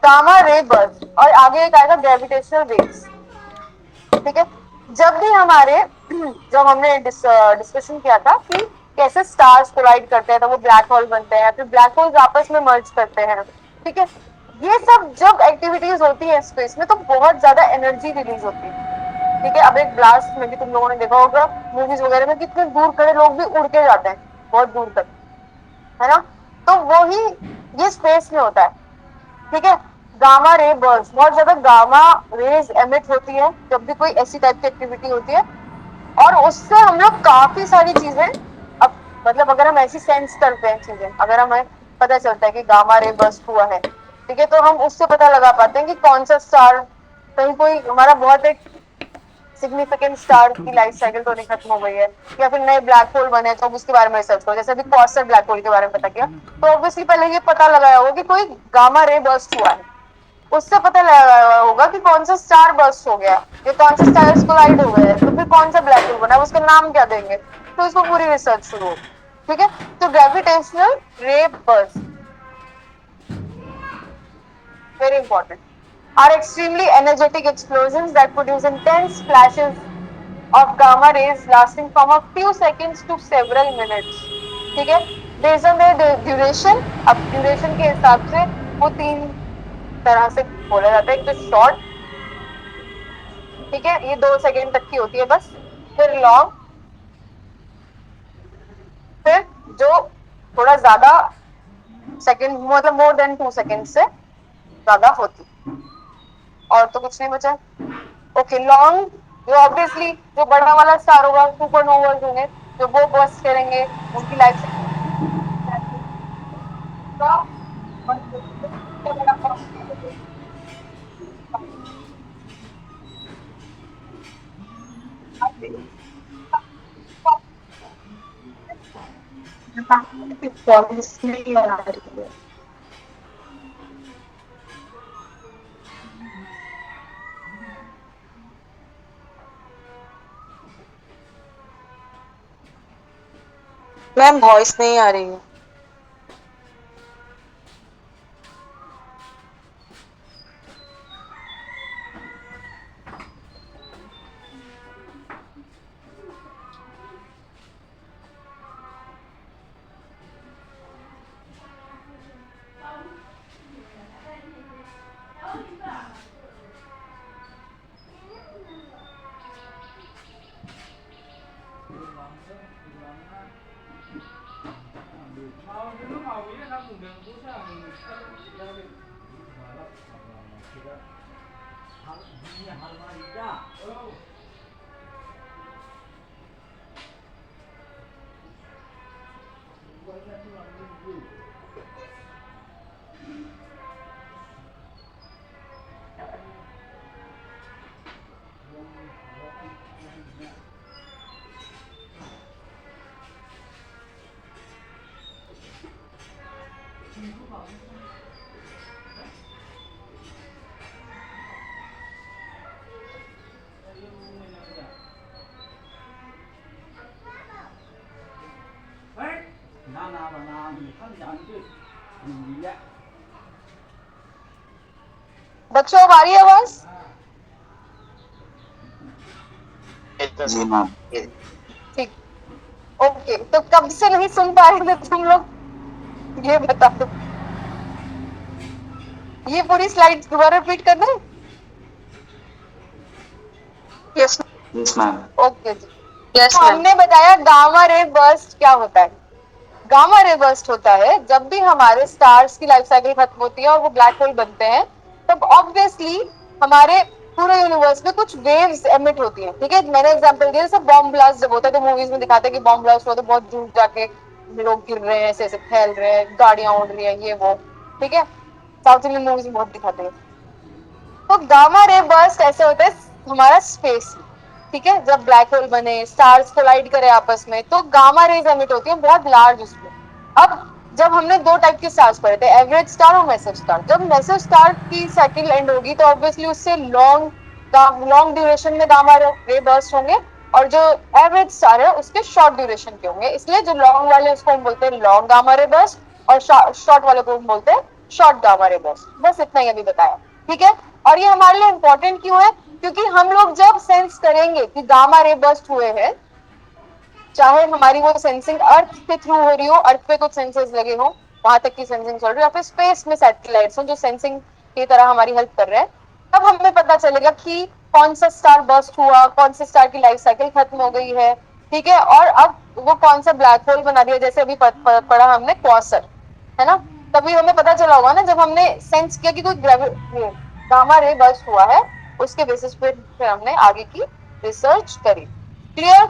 गामा रे बर्स्ट, और आगे एक आएगा ग्रेविटेशनल वेव्स। ठीक है, जब भी हमारे जब हमने डिस्कशन किया था कि कैसे स्टार्स कोलाइड करते हैं तो वो ब्लैक होल बनते हैं, फिर ब्लैक होल्स आपस में मर्ज करते हैं। ठीक है, ये सब जब एक्टिविटीज होती है स्पेस में तो बहुत ज्यादा एनर्जी रिलीज होती है। ठीक है, अब एक ब्लास्ट में भी तुम लोगों ने देखा होगा मूवीज वगैरह में, कितने दूर खड़े लोग भी उड़ के जाते हैं बहुत दूर तक, है ना। तो वही ये स्पेस में होता है। ठीक है, गामा रे बर्स्ट, बहुत ज्यादा गामा रेज एमिट होती है जब भी कोई ऐसी टाइप की एक्टिविटी होती है, और उससे हम लोग काफी सारी चीजें, अब मतलब अगर हम ऐसी सेंस करते हैं चीजें, अगर हमें पता चलता है कि गामा रे बर्स्ट हुआ है, ठीक है, तो हम उससे पता लगा पाते हैं कि कौन सा स्टार, कहीं कोई हमारा बहुत एक सिग्निफिकेंट स्टार की लाइफ साइकिल तो नहीं खत्म हो गई है, या फिर नए ब्लैक होल बने तो उसके बारे में रिसर्च करो। जैसे अभी कॉसर ब्लैक होल के बारे में पता किया, तो ऑब्वियसली पहले ये पता लगाया होगा कि कोई गामा रे बर्स्ट हुआ है, उससे पता लगाया होगा कि कौन सा स्टार बर्स्ट हो गया, ये कौन से स्टार्स कोलाइड हो गए, तो फिर कौन सा ब्लैक होल बना, उसका नाम क्या देंगे, तो इसको पूरी रिसर्च शुरू होगी। ठीक है, तो ग्रेविटेशनल रे burst very important, are extremely energetic explosions that produce intense flashes of gamma rays lasting from a few seconds to several minutes. ठीक है, based on their duration, अब duration के हिसाब से वो 3 तरह से बोला जाता है। एक तो शॉर्ट, ठीक है, ये 2 सेकेंड तक की होती है बस। फिर लॉन्ग, फिर जो थोड़ा ज्यादा सेकेंड, मतलब मोर देन 2 सेकेंड से ज्यादा होती। और तो कुछ नहीं बचा। ओके, लॉन्ग जो ऑब्वियसली जो बड़ा वाला स्टार होगा, सुपरनोवाज होंगे, जो वो बर्स्ट करेंगे, उनकी लाइफ मैम वॉइस नहीं आ रही है। बच्चों अब आ रही है आवाज? जी मैम। ठीक, ओके। तो कब से नहीं सुन पा रहे थे तुम लोग, ये बता दो। ये पूरी स्लाइड दोबारा रिपीट करना है? Yes yes ma'am. ओके जी। यस तो मैम। हमने बताया गामा रे बर्स्ट क्या होता है। गामा रे बर्स्ट होता है जब भी हमारे स्टार्स की लाइफ साइकिल खत्म होती है और वो ब्लैक होल बनते हैं, तब ऑब्वियसली हमारे पूरे यूनिवर्स में कुछ वेव्स एमिट होती हैं। ठीक है, मैंने एग्जांपल दिया, जैसे बॉम्ब ब्लास्ट जब होता है तो मूवीज में दिखाते हैं कि बॉम्ब ब्लास्ट हुआ तो बहुत दूर जाके लोग गिर रहे हैं, ऐसे ऐसे फैल रहे हैं, गाड़ियां उड़ रही हैं, ये वो। ठीक है, साउथ इंडियन मूवीज में बहुत दिखाते हैं। तो गामा रे बर्स्ट ऐसे होता है हमारा स्पेस में। ठीक है, जब ब्लैक होल बने, स्टार्स कोलाइड करे आपस में, तो गामा रेज एमिट होती है बहुत लार्ज उसमें। अब जब हमने 2 टाइप के स्टार्स पढ़े थे, एवरेज स्टार और मैसिव स्टार। जब मैसिव स्टार की साइकिल एंड होगी तो ऑब्वियसली उससे लॉन्ग ड्यूरेशन में गामा रे बर्स्ट होंगे, और जो एवरेज स्टार है उसके शॉर्ट ड्यूरेशन के होंगे। इसलिए जो लॉन्ग वाले उसको हम बोलते हैं लॉन्ग गामा रे बर्स्ट, और शॉर्ट वाले को हम बोलते हैं शॉर्ट गामा रे बर्स्ट। बस इतना ही अभी बताया। ठीक है, और ये हमारे लिए इंपॉर्टेंट क्यों है? क्योंकि हम लोग जब सेंस करेंगे कि गामा रे बर्स्ट हुए हैं, चाहे हमारी वो सेंसिंग अर्थ के थ्रू हो रही हो, अर्थ पे कुछ सेंसर्स लगे हो, वहां तक की सेंसिंग चल रही है, या फिर स्पेस में सैटेलाइट्स हो जो सेंसिंग की तरह हमारी हेल्प कर रहे हैं, तब हमें पता चलेगा कि कौन सा स्टार बर्स्ट हुआ, कौन से स्टार की लाइफ साइकिल खत्म हो गई है। ठीक है, और अब वो कौन सा ब्लैक होल बना दिया, जैसे अभी पढ़ा हमने क्वासर, है ना। तभी हमें पता चला होगा ना जब हमने सेंस किया कि कोई गामा रे बर्स्ट हुआ है, उसके बेसिस पे फिर हमने आगे की रिसर्च करी। क्लियर?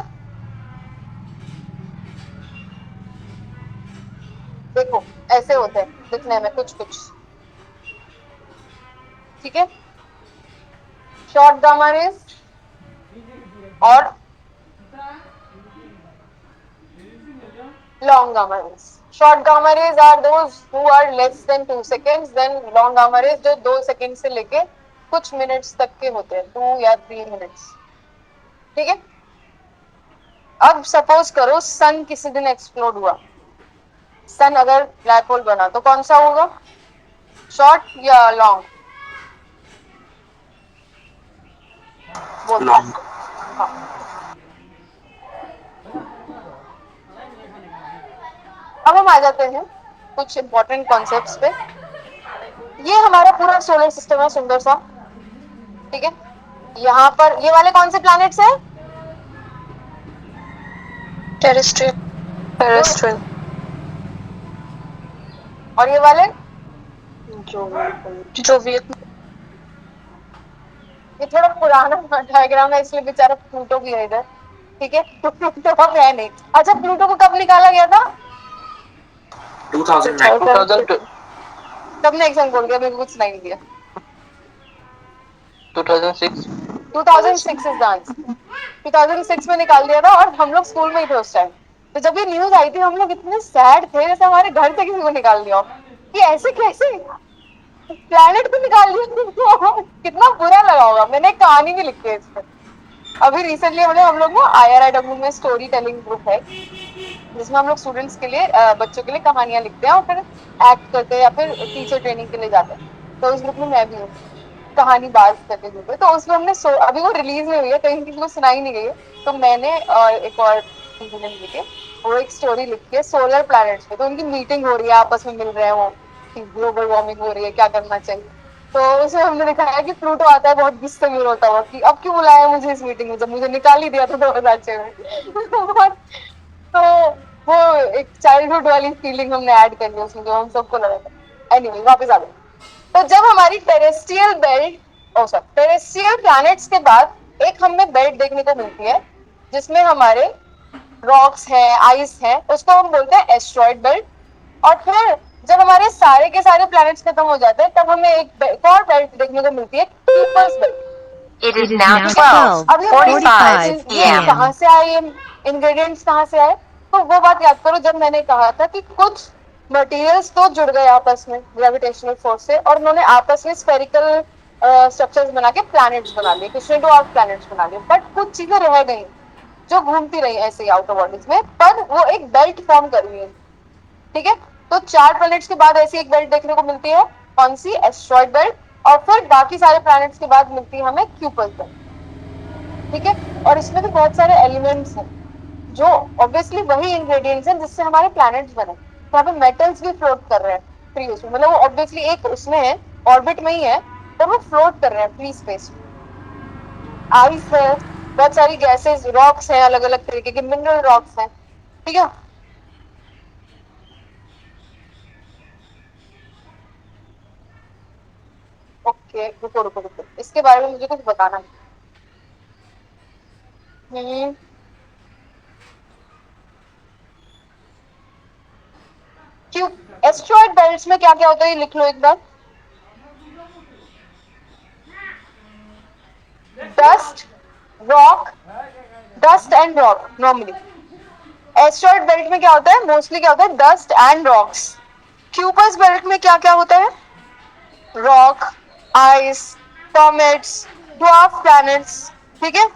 देखो ऐसे होते हैं दिखने में कुछ कुछ। ठीक है, शॉर्ट गामा रेज और long gamma rays. Short gamma rays are those who are less than 2 seconds. Then long gamma rays जो 2 सेकेंड से लेके कुछ मिनट्स तक के होते हैं, 2 या 3 मिनट्स। ठीक है, अब सपोज करो सन किसी दिन एक्सप्लोड हुआ, सन अगर ब्लैक होल बना तो कौन सा होगा, शॉर्ट या लॉन्ग? बोलो। हाँ, अब हम आ जाते हैं कुछ इंपॉर्टेंट कॉन्सेप्ट्स पे। ये हमारा पूरा सोलर सिस्टम है सुंदर सा। ठीक है, यहाँ पर ये वाले कौन से प्लैनेट्स हैं? टेरेस्ट्रियल टेरेस्ट्रियल और ये वाले? जोवियत ये थोड़ा पुराना डायग्राम है इसलिए बेचारा प्लूटो भी है इधर, ठीक है। तो प्लूटो अब है नहीं। अच्छा, प्लूटो को कब निकाला गया था? 2009 सबने एक संग बोल दिया, मेरे को कुछ सुनाई नहीं दिया। 2006 2006 इज द आंसर। 2006 में निकाल दिया था और हम लोग स्कूल में ही थे उस टाइम। तो जब ये न्यूज आई थी हम लोग इतने सैड थे जैसे हमारे घर से किसी को निकाल दिया हो कि ऐसे कैसे प्लैनेट को निकाल दिया। कितना बुरा लगा होगा। मैंने एक कहानी भी लिखी है इस पर। अभी रिसेंटली हम लोग ना IRIW में स्टोरी टेलिंग ग्रुप है जिसमें हम लोग स्टूडेंट्स के लिए बच्चों के लिए कहानियां लिखते हैं और फिर एक्ट करते हैं या फिर टीचर ट्रेनिंग के लिए जाते हैं। तो उस ग्रुप में मैं भी हूँ, कहानी बाज करके ग्रुप है। तो उसमें हमने अभी वो रिलीज नहीं हुई है, कहीं किसी को सुनाई नहीं गई है, तो मैंने और एक और मिलके वो एक स्टोरी लिखी है सोलर प्लैनेट्स पे। तो उनकी मीटिंग हो रही है, आपस में मिल रहे हैं वो कि ग्लोबल वार्मिंग हो रही है, क्या करना चाहिए। तो उसमें हमने दिखाया कि प्लूटो आता है बहुत गुस्से में रोता हुआ कि अब क्यों बुलाया मुझे इस मीटिंग में जब मुझे निकाल ही दिया था 2006 में। तो वो एक चाइल्डहुड वाली फीलिंग हमने ऐड कर ली उसमें, जो हम सबको लगा था। एनीवे वापस आ गए। तो जब हमारी टेरेस्ट्रियल बेल्ट टेरेस्ट्रियल प्लैनेट्स के बाद एक हमें बेल्ट देखने को मिलती है जिसमें हमारे रॉक्स हैं, आइस है, उसको हम बोलते हैं एस्ट्रॉइड बेल्ट। और फिर जब हमारे सारे के सारे प्लैनेट्स खत्म हो जाते हैं तब हमें एक और बेल्ट देखने को मिलती है, क्यूपर्स बेल्ट। It is now अब ये 12:45 ये p.m. कहाँ से आए, इंग्रेडिएंट्स कहाँ से आए? तो वो बात याद करो जब मैंने कहा था कि कुछ मटेरियल्स तो जुड़ गए आपस में ग्रेविटेशनल फोर्स से और उन्होंने आपस में स्फेरिकल स्ट्रक्चर्स बना के प्लैनेट्स बना लिए, कुछ डॉर्फ प्लैनेट्स बना लिए। बट कुछ चीजें रह गई जो घूमती रही ऐसे ही आउटर बॉडीज में, पर वो एक बेल्ट फॉर्म कर रही है, ठीक है। तो 4 प्लैनेट्स के बाद ऐसी एक बेल्ट देखने को मिलती है, कौन सी? Asteroid belt. और फिर बाकी सारे प्लैनेट्स के बाद मिलती है हमें क्यूपर्स बेल्ट, ठीक है। और इसमें भी बहुत सारे एलिमेंट्स हैं जो ऑब्वियसली वही इंग्रेडिएंट्स हैं जिससे हमारे प्लैनेट्स बने। तो यहाँ पे मेटल्स भी फ्लोट कर रहे हैं फ्री उसमें, मतलब वो ऑब्वियसली एक उसमें है, ऑर्बिट में ही है, तो वो फ्लोट कर रहे हैं फ्री स्पेस में। आइस है, बहुत सारी गैसेस, रॉक्स हैं, अलग अलग तरीके के मिनरल रॉक्स हैं, ठीक है। ओके, रुको रुको रुको, इसके बारे में मुझे कुछ बताना है। क्यों एस्ट्रॉइड बेल्ट्स में क्या क्या होता है ये लिख लो एक बार। Dust, rock, dust and rock. Normally asteroid belt में क्या होता है? मोस्टली क्या होता है? Dust and rocks. Kuiper's belt में क्या क्या होता है? Rock, ice, comets, dwarf planets, ठीक है।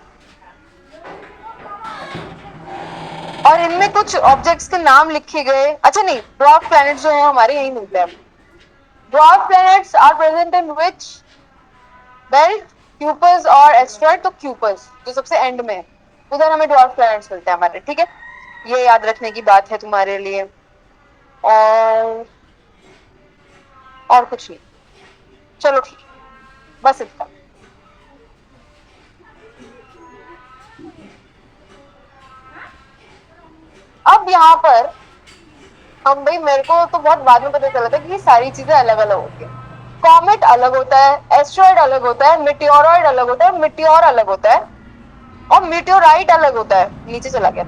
और इनमें कुछ ऑब्जेक्ट्स के नाम लिखे गए। अच्छा नहीं, ड्वार्फ प्लैनेट्स जो है हमारे यही मिलते हैं। Dwarf planets are present in which belt? Kuiper's और एस्ट्रॉइड। तो क्यूपर्स जो सबसे एंड में है उधर हमें ड्वार्फ प्लैनेट्स मिलते हैं हमारे, ठीक है। ये याद रखने की बात है तुम्हारे लिए। और कुछ नहीं, चलो ठीक, बस इतना। अब यहाँ पर हम भाई, मेरे को तो बहुत बाद में पता चला था कि ये सारी चीजें अलग अलग होती है। कॉमेट अलग होता है, एस्ट्रॉइड अलग होता है, मिटियोरॉइड अलग होता है, मिटियोर अलग होता है और मिटियोराइट अलग होता है। नीचे चला गया,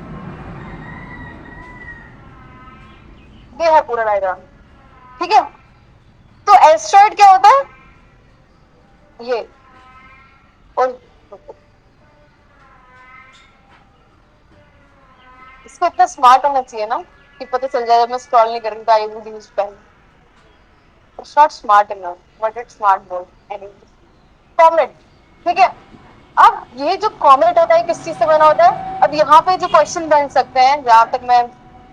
ये है पूरा डायग्राम, ठीक है। तो एस्ट्रॉइड क्या होता है? ये, और इसको इतना स्मार्ट होना चाहिए ना कि पता चल जाए जब मैं स्क्रॉल नहीं करूंगा। I will use pen. It's not smart enough but it's smart board. Anyway, comet, ठीक है। अब ये जो कॉमेट होता है किस चीज से बना होता है? अब यहाँ पे जो क्वेश्चन बन सकते हैं, जहां तक मैं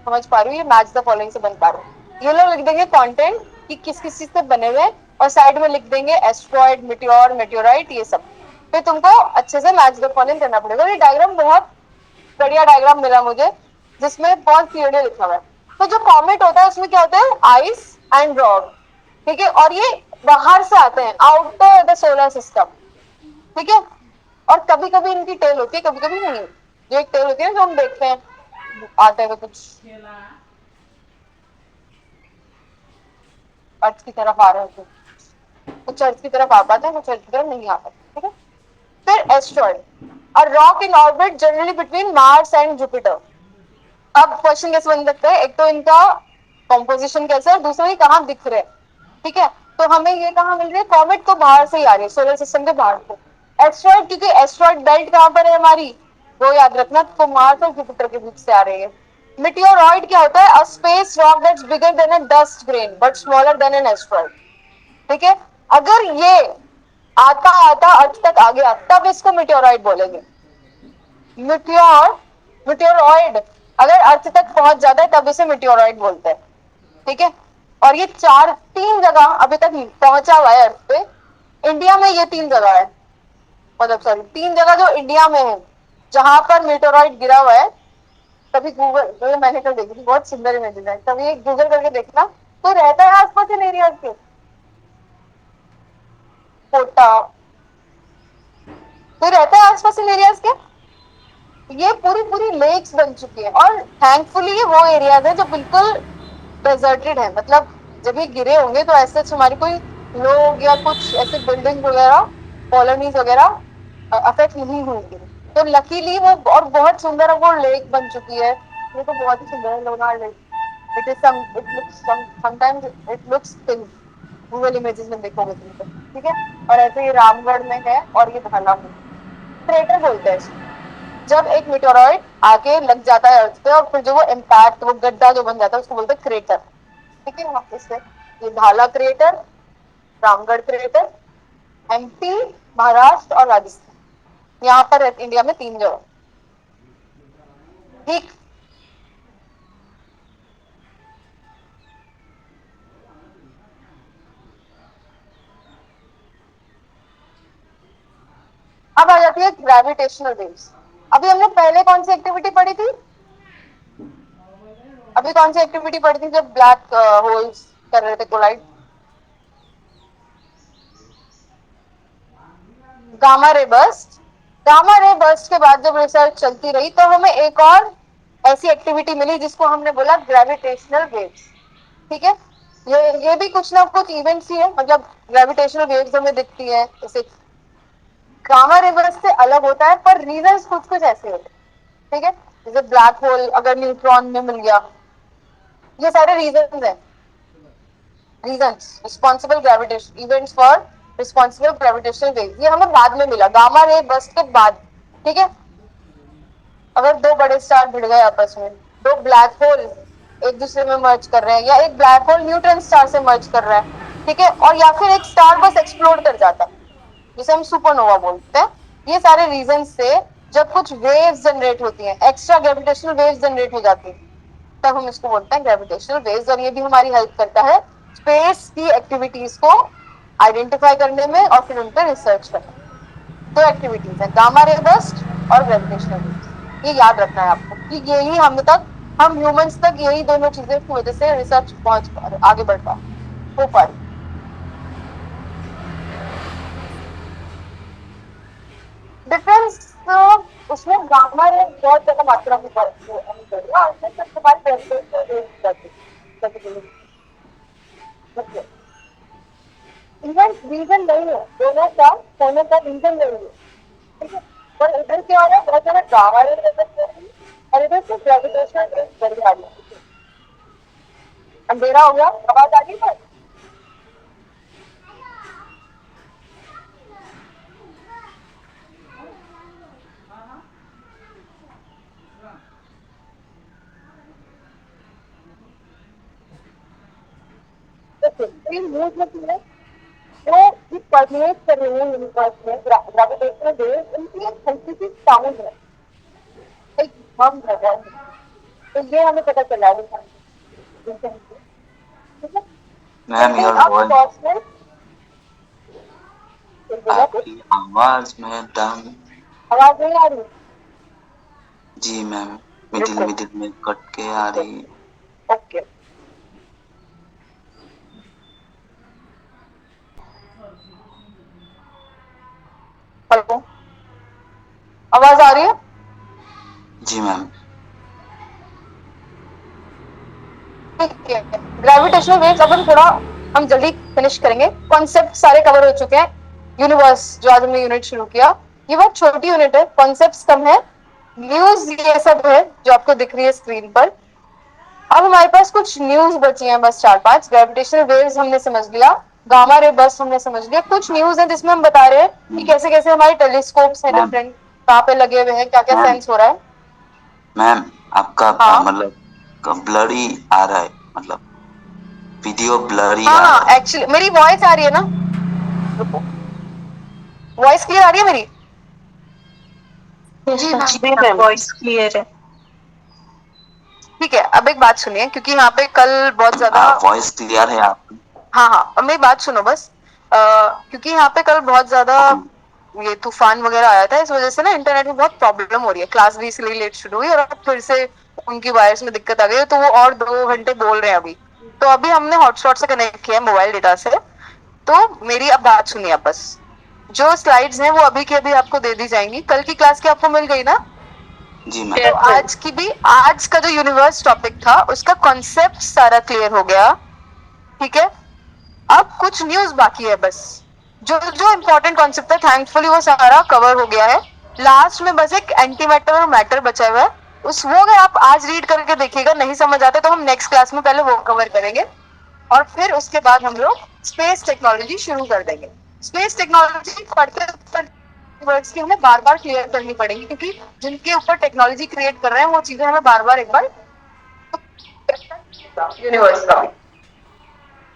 समझ पा रही हूँ, ये मैच द फॉलोइंग से बन पा रहा है। ये लोग लिख देंगे कंटेंट कि किस किस चीज से बने हुए और साइड में लिख देंगे एस्ट्रॉइड, मिटियोर, मेटियोराइट, ये सब। फिर तुमको अच्छे से मैच द फॉलोइंग करना पड़ेगा। ये डायग्राम बहुत बढ़िया डायग्राम मिला मुझे जिसमें बहुत क्लियरली लिखा हुआ है। तो जो कॉमेट होता है उसमें क्या होता है? आइस एंड रॉक, ठीक है। और ये बाहर से आते हैं, आउटर द सोलर सिस्टम, ठीक है। और कभी कभी इनकी टेल होती है, कभी कभी नहीं। जो एक टेल होती है ना, जो हम देखते हैं आते हुए कुछ अर्थ की तरफ आ रहे होते हैं, कुछ अर्थ की तरफ आ पाते हैं, कुछ अर्थ की तरफ नहीं आ पाते, ठीक है। फिर asteroid, a rock in orbit generally between Mars and Jupiter. अब क्वेश्चन कैसे बन सकते हैं, एक तो इनका कॉम्पोजिशन कैसा है, दूसरा ये कहाँ दिख रहे हैं, ठीक है। तो हमें ये कहाँ मिल रही है, कॉमेट को बाहर से ही आ रही है, सोलर सिस्टम के बाहर से। एस्ट्रॉइड, क्योंकि एस्ट्रॉइड बेल्ट कहाँ पर है हमारी, वो याद रखना, तो मार्स और जुपिटर के बीच से आ रही है। मिटियोरॉइड क्या होता है, a space rock that's bigger than a dust grain but smaller than an asteroid, ठीक है। अगर ये आता आता अर्थ तक आ गया तब इसको मिटियोरॉइड बोलेंगे। मिटियोर मिटियोरॉइड अगर अर्थ तक पहुंच जाता है तब इसे मिटियोरॉइड बोलते हैं, ठीक है। और ये तीन जगह अभी तक पहुंचा हुआ है अर्थ पे। इंडिया में ये तीन जगह है, मतलब सॉरी, तीन जगह जो इंडिया में है जहां पर मेटेरॉइड गिरा हुआ है। कभी गूगल, तो मैंने कल देखी थी, बहुत सुंदर इमेजेस है, कभी एक गूगल करके देखना। तो रहता है आसपास इन एरियाज के, कोटा, तो रहता है आसपास इन एरियाज के। ये पूरी पूरी लेक्स बन चुकी है, और थैंकफुली ये वो एरियाज है जो बिल्कुल डेजर्टेड है। मतलब जब ये गिरे होंगे तो ऐसे हमारी कोई लोग या कुछ ऐसे बिल्डिंग वगैरह, कॉलोनीज वगैरह अफेक्ट नहीं होंगे। तो लकीली वो, और बहुत सुंदर है वो लेक बन चुकी है। ये तो बहुत ही सुंदर है Lonar lake. It is some it looks sometimes it looks pink, Google images में देखोगे तुम तो, ठीक है। और ऐसे ये रामगढ़ में है और ये भाला में। क्रेटर बोलते हैं इसको, जब एक मेटेरॉइड आके लग जाता है अर्थ पे और फिर जो वो इम्पैक्ट, वो गड्ढा जो बन जाता है उसको बोलते हैं क्रेटर, ठीक है। वहां इससे ये भाला crater, Ramgarh crater, MP, Maharashtra और राजस्थान, यहाँ पर इंडिया में तीन जगह, ठीक। अब आ जाती है ग्रेविटेशनल वेव्स। अभी हमने पहले कौन सी एक्टिविटी पढ़ी थी, अभी कौन सी एक्टिविटी पढ़ी थी जब ब्लैक होल्स कर रहे थे collide, gamma ray burst. Gamma ray burst के बाद जब रिसर्च चलती रही तो हमें एक और ऐसी एक्टिविटी मिली जिसको हमने बोला ग्रेविटेशनल वेव्स, ठीक है। ये भी कुछ ना कुछ इवेंट्स ही है, मतलब ग्रेविटेशनल वेव्स हमें दिखती है, जैसे गामा रे बर्स्ट से अलग होता है, पर रीजंस कुछ कुछ ऐसे होते हैं, ठीक है। जैसे ब्लैक होल अगर न्यूट्रॉन में मिल गया, ये सारे रीजंस हैं, reasons responsible gravitation events for responsible gravitational wave, ये हमें बाद में मिला, गामा रे बर्स्ट के बाद, ठीक है। अगर दो बड़े स्टार भिड़ गए आपस में, दो ब्लैक होल एक दूसरे में मर्ज कर रहे हैं, या एक ब्लैक होल न्यूट्रॉन स्टार से मर्ज कर रहा है, ठीक है, और या फिर एक स्टार बस एक्सप्लोड कर जाता है, जिसे हम सुपरनोवा बोलते हैं। ये सारे रीजन से जब कुछ वेव्स जनरेट होती हैं, एक्स्ट्रा ग्रेविटेशनल वेव्स जनरेट हो जाती है, तब हम इसको बोलते हैं ग्रेविटेशनल वेव्स। और ये भी हमारी हेल्प करता है स्पेस की एक्टिविटीज को आइडेंटिफाई करने में और फिर उन पर रिसर्च करने में। दो एक्टिविटीज है, गामा रे बर्स्ट और ग्रेविटेशनल वेव्स। ये याद रखना है आपको कि यही हम ह्यूमंस तक यही दोनों चीजें की वजह से रिसर्च पहुंच आगे बढ़ पा हो पा रही। डिफरेंस उसमें गामा रे बहुत ज्यादा मात्रा में इवेंट रीजन नहीं है, दोनों का होने का रीजन नहीं है, ठीक है। पर इधर क्या हो रहा है, बहुत ज्यादा गामा रे और इधर से ग्रेविटेशनल वेव्स आ रही है। अंधेरा हो गया, आवाज आ रही है। वो परमेट कर रही है यूनिवर्स में, ग्रेविटेशनल वेव्स उनकी एक हल्की सी साउंड है, एक हम है, तो ये हमें पता चला है, ठीक है। मैम योर अब वॉइस, कॉस्मिक, आपकी आवाज मैडम। आवाज नहीं आ रही, जी मैम, मिडिल में कट के आ रही है। ओके। हेलो, आवाज आ रही है? जी मैम। ठीक है, ग्रेविटेशनल वेव्स अब हम जल्दी फिनिश करेंगे। कॉन्सेप्ट सारे कवर हो चुके हैं। यूनिवर्स जो आज हमने यूनिट शुरू किया, ये बहुत छोटी यूनिट है, कॉन्सेप्ट्स कम है, न्यूज ये सब है जो आपको दिख रही है स्क्रीन पर। अब हमारे पास कुछ न्यूज बची हैं, बस 4-5। ग्रेविटेशनल वेव्स हमने समझ लिया, गामा रे बस हमने समझ लिया। कुछ न्यूज है जिसमें हम बता रहे हैं कि कैसे कैसे हमारे टेलीस्कोप्स हैं डिफरेंट, कहाँ पे लगे हुए हैं, क्या क्या सेंस हो रहा है। मैम आपका हाँ। मतलब ब्लरी आ रहा है, मतलब वीडियो ब्लरी हाँ आ रहा हाँ, है। एक्चुअली मेरी वॉइस आ रही है ना, रुको, वॉइस क्लियर आ रही है मेरी? जी मैम, वॉइस क्लियर है। ठीक है, अब एक बात सुनिए, क्योंकि यहाँ पे कल बहुत ज्यादा, वॉइस क्लियर है आपकी? हाँ हाँ, अब मेरी बात सुनो बस। क्योंकि यहाँ पे कल बहुत ज्यादा ये तूफान वगैरह आया था, इस वजह से ना इंटरनेट में बहुत प्रॉब्लम हो रही है। क्लास भी इसलिए लेट शुरू हुई और अब फिर से उनकी वायर्स में दिक्कत आ गई है, तो वो और 2 घंटे बोल रहे हैं अभी। तो अभी हमने हॉटस्पॉट से कनेक्ट किया है मोबाइल डेटा से। तो मेरी अब बात सुनिए आप बस। जो स्लाइड्स हैं वो अभी की अभी आपको दे दी जाएंगी। कल की क्लास की आपको मिल गई ना? जी तो मैम। आज की भी, आज का जो यूनिवर्स टॉपिक था उसका कॉन्सेप्ट सारा क्लियर हो गया। ठीक है, अब कुछ न्यूज बाकी है बस। जो जो इम्पोर्टेंट कॉन्सेप्ट है थैंकफुली वो सारा कवर हो गया है। लास्ट में बस एक एंटी मैटर और मैटर बचा हुआ है, उस वो अगर आप आज रीड करके देखिएगा, नहीं समझ आता तो हम नेक्स्ट क्लास में पहले वो कवर करेंगे और फिर उसके बाद हम लोग स्पेस टेक्नोलॉजी शुरू कर देंगे। स्पेस टेक्नोलॉजी पढ़ते वर्ड्स की हमें बार बार क्लियर करनी पड़ेगी, क्योंकि जिनके ऊपर टेक्नोलॉजी क्रिएट कर रहे हैं वो चीजें हमें बार बार एक बार यूनिवर्स का भी।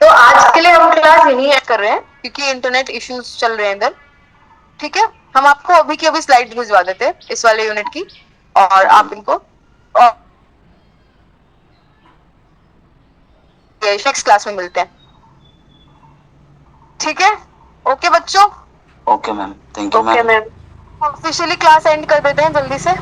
तो आज के लिए हम क्लास यहीं एंड कर रहे हैं क्योंकि इंटरनेट इश्यूज चल रहे हैं इधर। ठीक है, हम आपको अभी की अभी स्लाइड भिजवा देते हैं इस वाले यूनिट की, और आप इनको और नेक्स्ट क्लास में मिलते हैं। ठीक है, ओके बच्चों। Okay ma'am, thank you ma'am. Officially class and कर देते हैं जल्दी से।